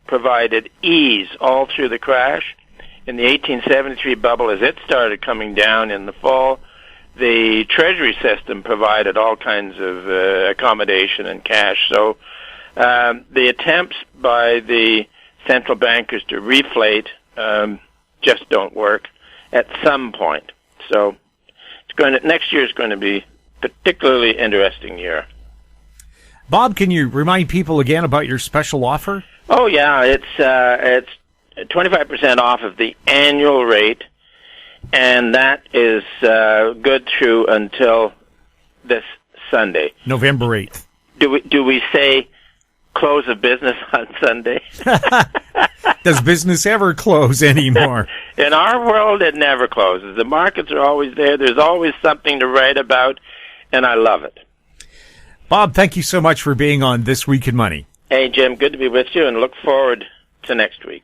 provided ease all through the crash. In the 1873 bubble, as it started coming down in the fall, the Treasury system provided all kinds of accommodation and cash. So the attempts by the central bankers to reflate just don't work at some point. So next year is going to be particularly interesting year. Bob, can you remind people again about your special offer? Oh yeah, it's 25% off of the annual rate, and that is good through until this Sunday, November 8th. Do we say close of business on Sunday? Does business ever close anymore? In our world, it never closes. The markets are always there. There's always something to write about, and I love it. Bob, thank you so much for being on This Week in Money. Hey, Jim, good to be with you, and look forward to next week.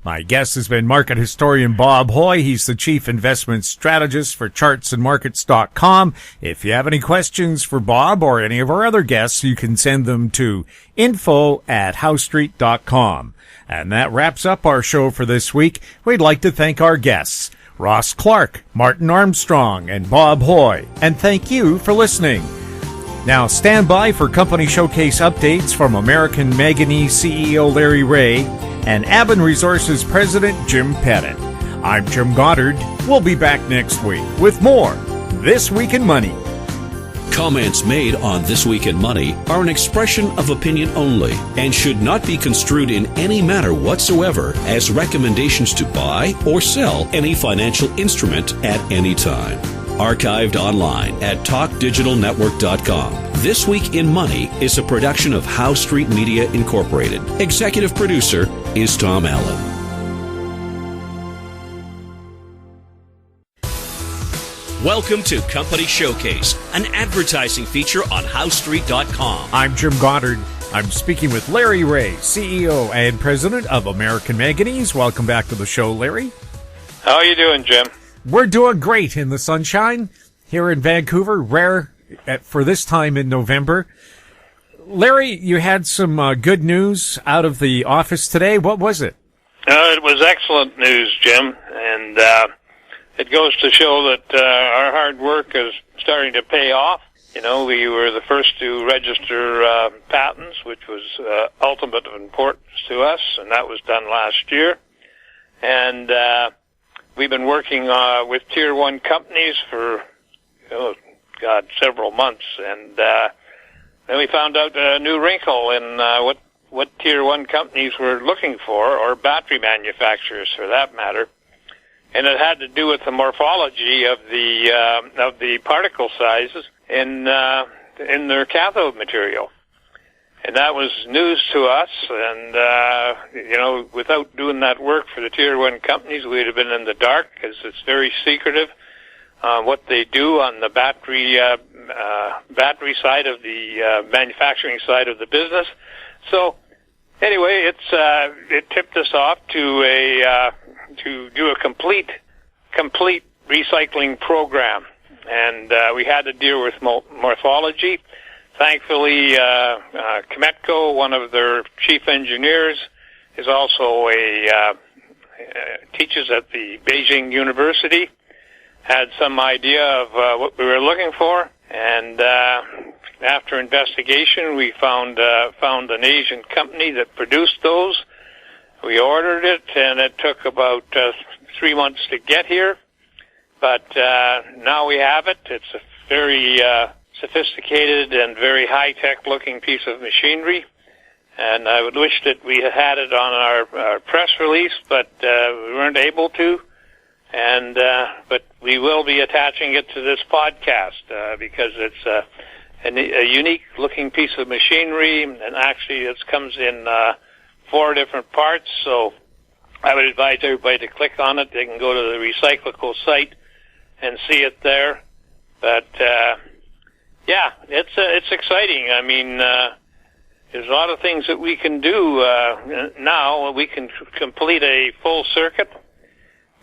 My guest has been market historian Bob Hoye. He's the chief investment strategist for chartsandmarkets.com. If you have any questions for Bob or any of our other guests, you can send them to info@howestreet.com. And that wraps up our show for this week. We'd like to thank our guests, Ross Clark, Martin Armstrong, and Bob Hoye. And thank you for listening. Now stand by for company showcase updates from American Manganese CEO Larry Reaugh and Aben Resources President Jim Pettit. I'm Jim Goddard. We'll be back next week with more This Week in Money. Comments made on This Week in Money are an expression of opinion only and should not be construed in any manner whatsoever as recommendations to buy or sell any financial instrument at any time. Archived online at talkdigitalnetwork.com. This Week in Money is a production of Howe Street Media Incorporated. Executive producer is Tom Allen. Welcome to Company Showcase, an advertising feature on HoweStreet.com. I'm Jim Goddard. I'm speaking with Larry Reaugh, CEO and President of American Manganese. Welcome back to the show, Larry. How are you doing, Jim? We're doing great in the sunshine here in Vancouver, rare for this time in November. Larry, you had some good news out of the office today. What was it? It was excellent news, Jim, and it goes to show that our hard work is starting to pay off. You know, we were the first to register patents, which was ultimate of importance to us, and that was done last year. And we've been working with Tier 1 companies for, several months. And then we found out a new wrinkle in what Tier 1 companies were looking for, or battery manufacturers for that matter. And it had to do with the morphology of the particle sizes in their cathode material. And that was news to us, and, without doing that work for the Tier 1 companies, we'd have been in the dark, because it's very secretive, what they do on the battery side of the manufacturing side of the business. So, anyway, it tipped us off to do a complete recycling program. And we had to deal with morphology. Thankfully, Kemetco, one of their chief engineers, is also teaches at the Beijing University, had some idea of what we were looking for, and after investigation, we found an Asian company that produced those. We ordered it, and it took about 3 months to get here, but now we have it. It's a very sophisticated and very high-tech looking piece of machinery. And I would wish that we had it on our press release, but we weren't able to. And but we will be attaching it to this podcast because it's a unique-looking piece of machinery, and actually it comes in 4 different parts. So I would advise everybody to click on it. They can go to the Recyclical site and see it there. But yeah, it's exciting. I mean, there's a lot of things that we can do now. We can complete a full circuit.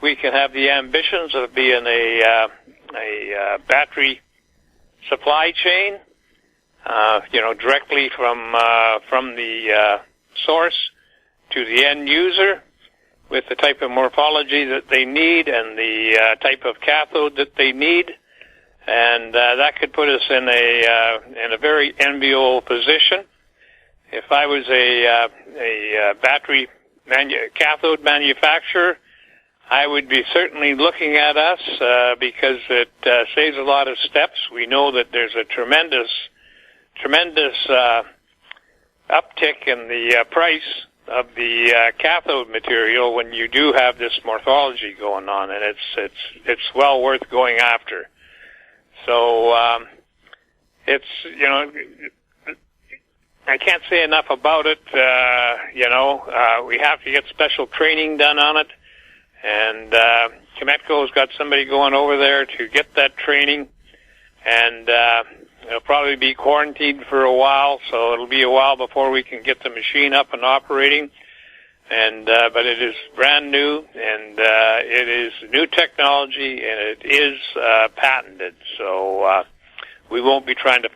We can have the ambitions of being a battery supply chain, directly from the source to the end user, with the type of morphology that they need and the type of cathode that they need, and that could put us in a very enviable position. If I was a battery cathode manufacturer, I would be certainly looking at us because it saves a lot of steps. We know that there's a tremendous uptick in the price of the cathode material when you do have this morphology going on, and it's well worth going after. So it's I can't say enough about it. We have to get special training done on it. And Kemetco has got somebody going over there to get that training, and it'll probably be quarantined for a while, so it'll be a while before we can get the machine up and operating. And but it is brand new, and it is new technology, and it is patented. So we won't be trying to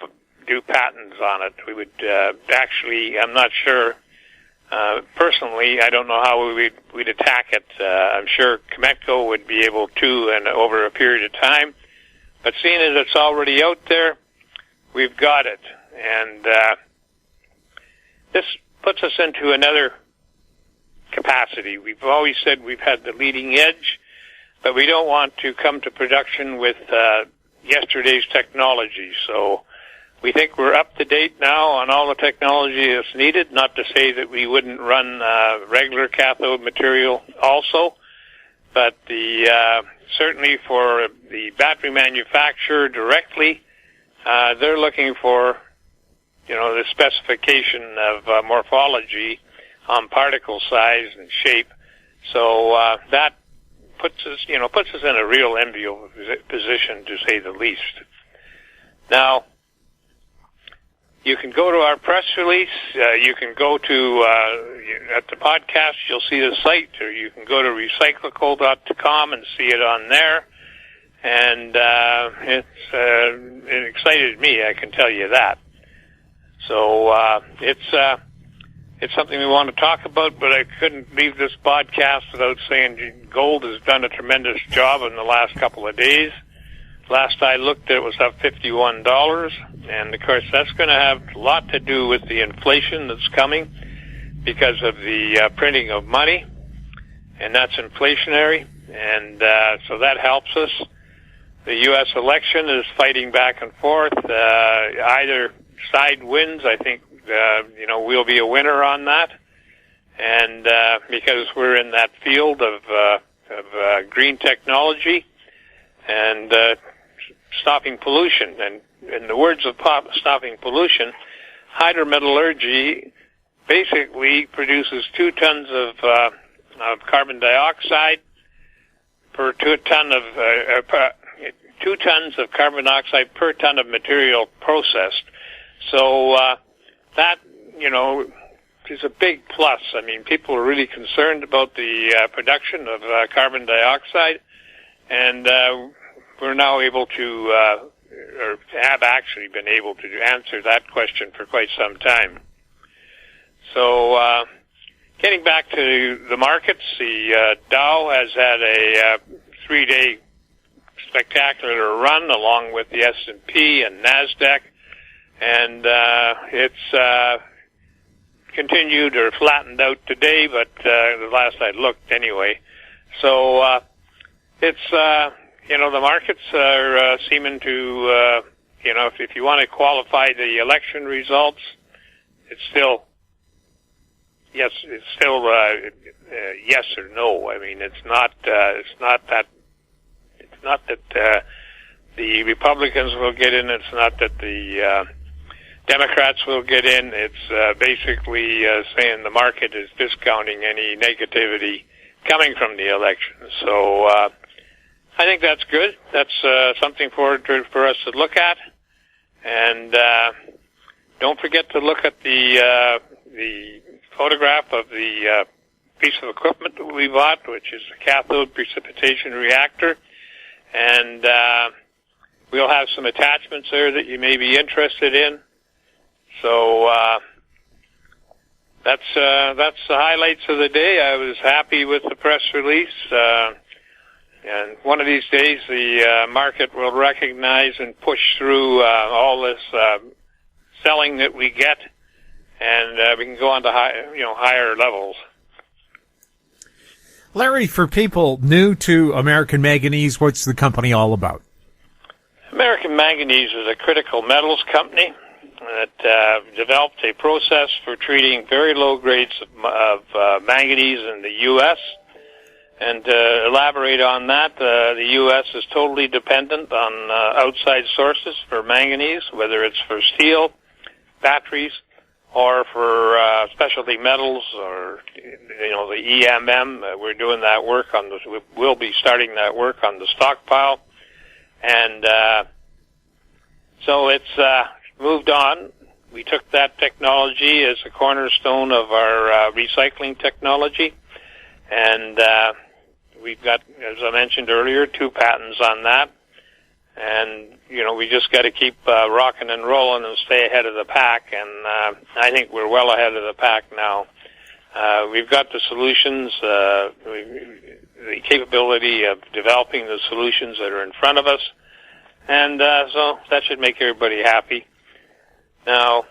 do patents on it. We would actually, I'm not sure. Personally, I don't know how we'd attack it. I'm sure Kemetco would be able to, and over a period of time. But seeing as it's already out there, we've got it. And this puts us into another capacity. We've always said we've had the leading edge, but we don't want to come to production with yesterday's technology. So we think we're up to date now on all the technology that's needed, not to say that we wouldn't run regular cathode material also, but certainly for the battery manufacturer directly, they're looking for, the specification of morphology on particle size and shape. So that puts us in a real enviable position, to say the least. Now, you can go to our press release. You can go to, at the podcast, you'll see the site, or you can go to recyclical.com and see it on there. And it excited me, I can tell you that. So it's something we want to talk about, but I couldn't leave this podcast without saying gold has done a tremendous job in the last couple of days. Last I looked, it was up $51, and of course that's going to have a lot to do with the inflation that's coming because of the printing of money, and that's inflationary, and so that helps us. The U.S. election is fighting back and forth. Either side wins, I think, we'll be a winner on that, and because we're in that field of green technology and stopping pollution. And in the words of stopping pollution, hydrometallurgy basically produces 2 tons of carbon dioxide per 2 tons of carbon dioxide per ton of material processed. So that is a big plus. I mean, people are really concerned about the production of carbon dioxide, and we're now able to, or have actually been able to answer that question for quite some time. So, getting back to the markets, the Dow has had a 3-day spectacular run along with the S&P and NASDAQ, and it's continued or flattened out today, but the last I looked anyway. So it's the markets are seeming to if you want to qualify the election results, it's still yes or no. I mean, it's not that the Republicans will get in. It's not that the Democrats will get in. It's basically saying the market is discounting any negativity coming from the election. So I think that's good. That's something for us to look at. And don't forget to look at the photograph of the piece of equipment that we bought, which is the Cathode Precipitation Reactor. And we'll have some attachments there that you may be interested in. So that's the highlights of the day. I was happy with the press release. And one of these days, the market will recognize and push through all this selling that we get, and we can go on to higher levels. Larry, for people new to American Manganese, what's the company all about? American Manganese is a critical metals company that developed a process for treating very low grades of manganese in the U.S. And to elaborate on that, the U.S. is totally dependent on outside sources for manganese, whether it's for steel, batteries, or for specialty metals, or the EMM. We're doing that work on the. We'll be starting that work on the stockpile, and so it's moved on. We took that technology as a cornerstone of our recycling technology, and we've got, as I mentioned earlier, 2 patents on that. And, we just got to keep rocking and rolling and stay ahead of the pack. And I think we're well ahead of the pack now. We've got the solutions, the capability of developing the solutions that are in front of us. And so that should make everybody happy. Now,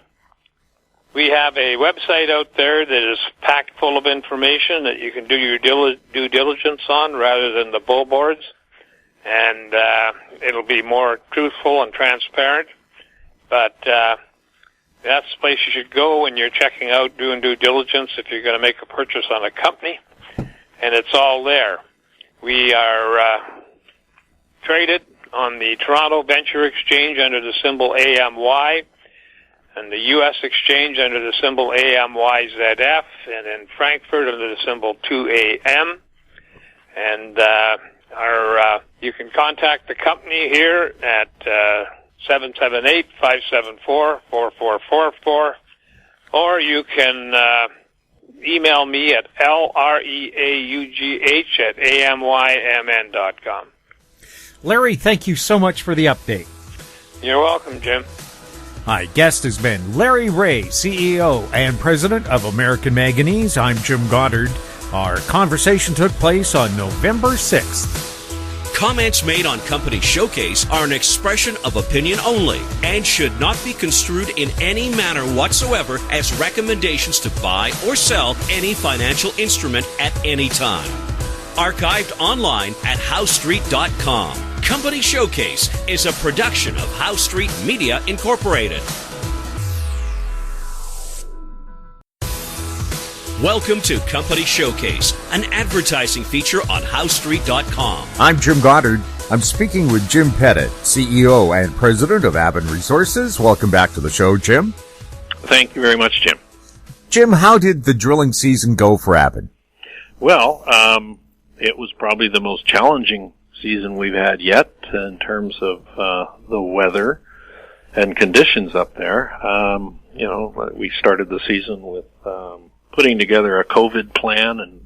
we have a website out there that is packed full of information that you can do your due diligence on rather than the billboards. And it'll be more truthful and transparent. But that's the place you should go when you're checking out, doing due diligence if you're going to make a purchase on a company. And it's all there. We are traded on the Toronto Venture Exchange under the symbol AMY, and the U.S. Exchange under the symbol AMYZF, and in Frankfurt under the symbol 2AM. And you can contact the company here at 778-574-4444, or you can email me at LREAUGH@AMYMN.com. Larry, thank you so much for the update. You're welcome, Jim. My guest has been Larry Reaugh, CEO and President of American Manganese. I'm Jim Goddard. Our conversation took place on November 6th. Comments made on Company Showcase are an expression of opinion only and should not be construed in any manner whatsoever as recommendations to buy or sell any financial instrument at any time. Archived online at HowStreet.com. Company Showcase is a production of How Street Media Incorporated. Welcome to Company Showcase, an advertising feature on HowStreet.com. I'm Jim Goddard. I'm speaking with Jim Pettit, CEO and President of Aben Resources. Welcome back to the show, Jim. Thank you very much, Jim. Jim, how did the drilling season go for Aben? Well, it was probably the most challenging season we've had yet in terms of the weather and conditions up there. We started the season with putting together a COVID plan and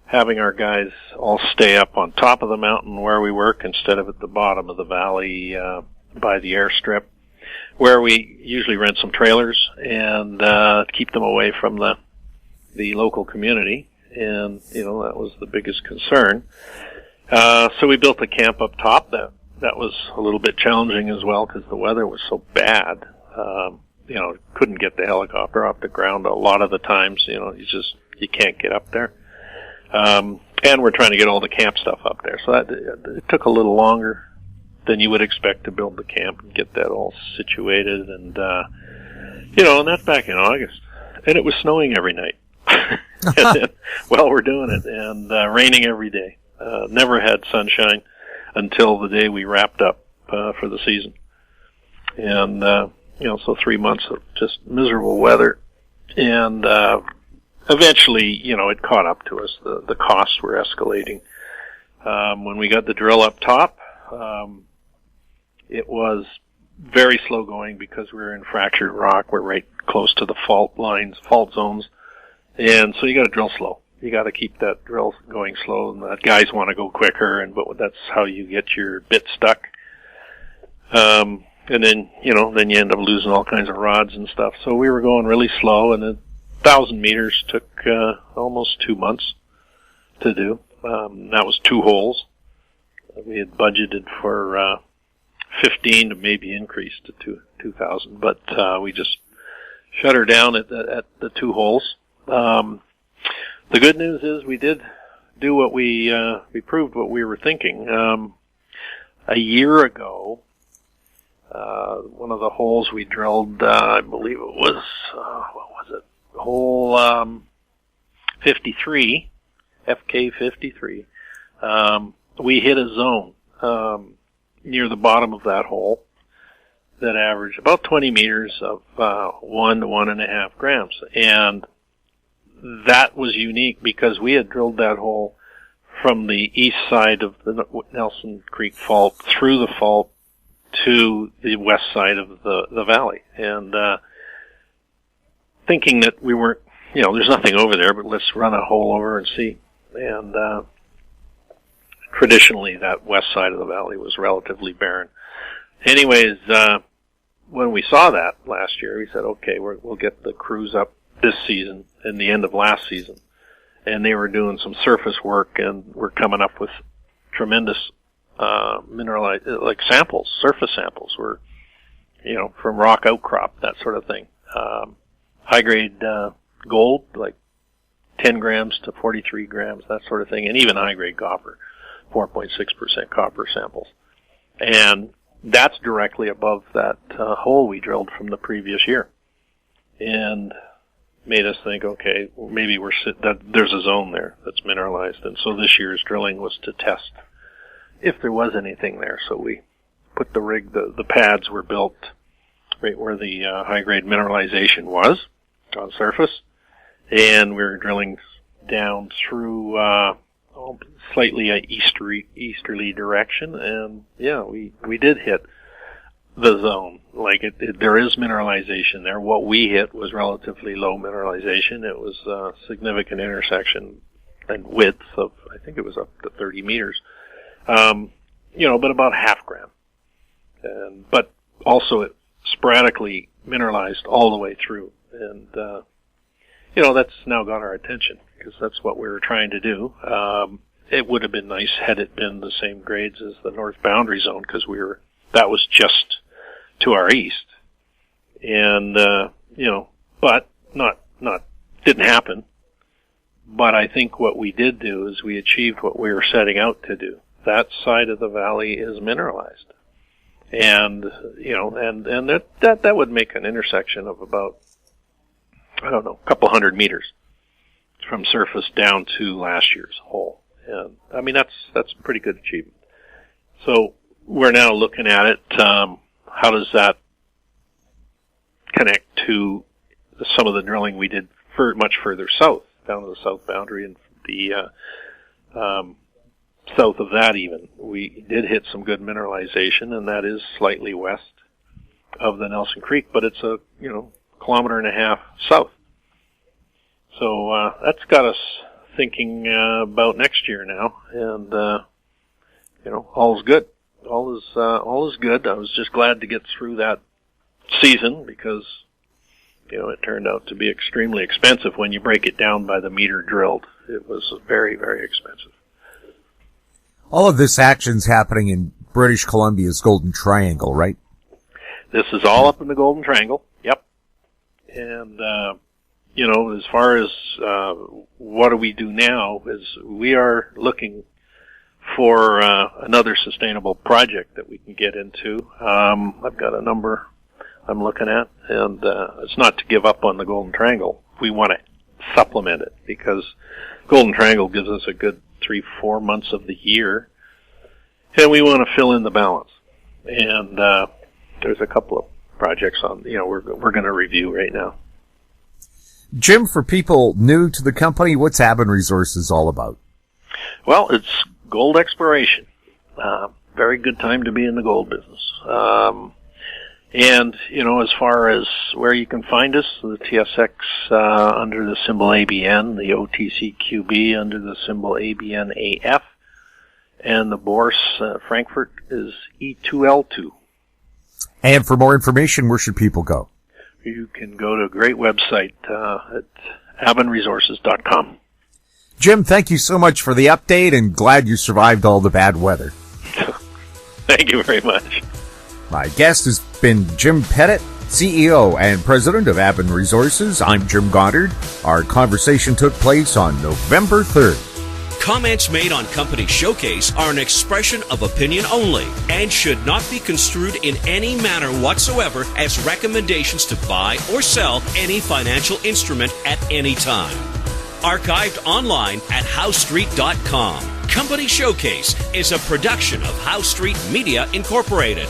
having our guys all stay up on top of the mountain where we work instead of at the bottom of the valley by the airstrip, where we usually rent some trailers and keep them away from the local community. And, that was the biggest concern. So we built a camp up top. That was a little bit challenging as well because the weather was so bad. Couldn't get the helicopter off the ground a lot of the times. You can't get up there. And we're trying to get all the camp stuff up there. So it took a little longer then you would expect to build the camp and get that all situated. And, and that's back in August. And it was snowing every night. And then, well, we're doing it. And raining every day. Never had sunshine until the day we wrapped up for the season. And, so 3 months of just miserable weather. And eventually, it caught up to us. The costs were escalating. When we got the drill up top, it was very slow going because we were in fractured rock. We're right close to the fault lines, fault zones. And so you got to drill slow. You got to keep that drill going slow, and the guys want to go quicker, but that's how you get your bit stuck. And then you end up losing all kinds of rods and stuff. So we were going really slow, and 1,000 meters took almost 2 months to do. That was 2 holes. We had budgeted for 15 to maybe increase to 2,000, but we just shut her down at the 2 holes. The good news is we did do what we proved what we were thinking. A year ago, one of the holes we drilled, I believe it was, hole 53, FK 53, we hit a zone near the bottom of that hole that averaged about 20 meters of 1 to 1.5 grams. And that was unique because we had drilled that hole from the east side of the Nelson Creek Fault through the fault to the west side of the valley. And thinking that we weren't, there's nothing over there, but let's run a hole over and see. And traditionally, that west side of the valley was relatively barren. Anyways, when we saw that last year, we said, okay, we'll get the crews up this season and the end of last season. And they were doing some surface work, and we're coming up with tremendous samples, surface samples were, from rock outcrop, that sort of thing. High-grade gold, like 10 grams to 43 grams, that sort of thing, and even high-grade copper, 4.6% copper samples. And that's directly above that hole we drilled from the previous year. And made us think, okay, maybe there's a zone there that's mineralized. And so this year's drilling was to test if there was anything there. So we put the rig, the pads were built right where the high-grade mineralization was on surface. And we were drilling down through slightly a easterly direction. And yeah, we did hit the zone. Like there is mineralization there. What we hit was relatively low mineralization. It was a significant intersection and width of, I think it was up to 30 meters. But about half gram. But also it sporadically mineralized all the way through. And, that's now got our attention because that's what we were trying to do. It would have been nice had it been the same grades as the north boundary zone because that was just to our east. And, but didn't happen. But I think what we did do is we achieved what we were setting out to do. That side of the valley is mineralized. And, and that would make an intersection of about, a couple hundred meters from surface down to last year's hole. And, that's a pretty good achievement. So we're now looking at it, how does that connect to some of the drilling we did much further south, down to the south boundary and the south of that even. We did hit some good mineralization, and that is slightly west of the Nelson Creek, but it's a, kilometer and a half south. So that's got us thinking about next year now, and all's good. All is good. I was just glad to get through that season because it turned out to be extremely expensive when you break it down by the meter drilled. It was very, very expensive. All of this action's happening in British Columbia's Golden Triangle, right? This is all up in the Golden Triangle. Yep. And as far as what do we do now is we are looking for another sustainable project that we can get into. I've got a number I'm looking at, and it's not to give up on the Golden Triangle. We want to supplement it because Golden Triangle gives us a good 3-4 months of the year, and we want to fill in the balance. And there's a couple of projects we're going to review right now. Jim, for people new to the company, what's Aben Resources all about? Well, it's gold exploration. Very good time to be in the gold business. And, as far as where you can find us, the TSX under the symbol ABN, the OTCQB under the symbol ABNAF, and the Bourse Frankfurt is E2L2. And for more information, where should people go? You can go to a great website at abenresources.com. Jim, thank you so much for the update, and glad you survived all the bad weather. Thank you very much. My guest has been Jim Pettit, CEO and President of Aben Resources. I'm Jim Goddard. Our conversation took place on November 3rd. Comments made on Company Showcase are an expression of opinion only and should not be construed in any manner whatsoever as recommendations to buy or sell any financial instrument at any time. Archived online at HowStreet.com. Company Showcase is a production of How Street Media Incorporated.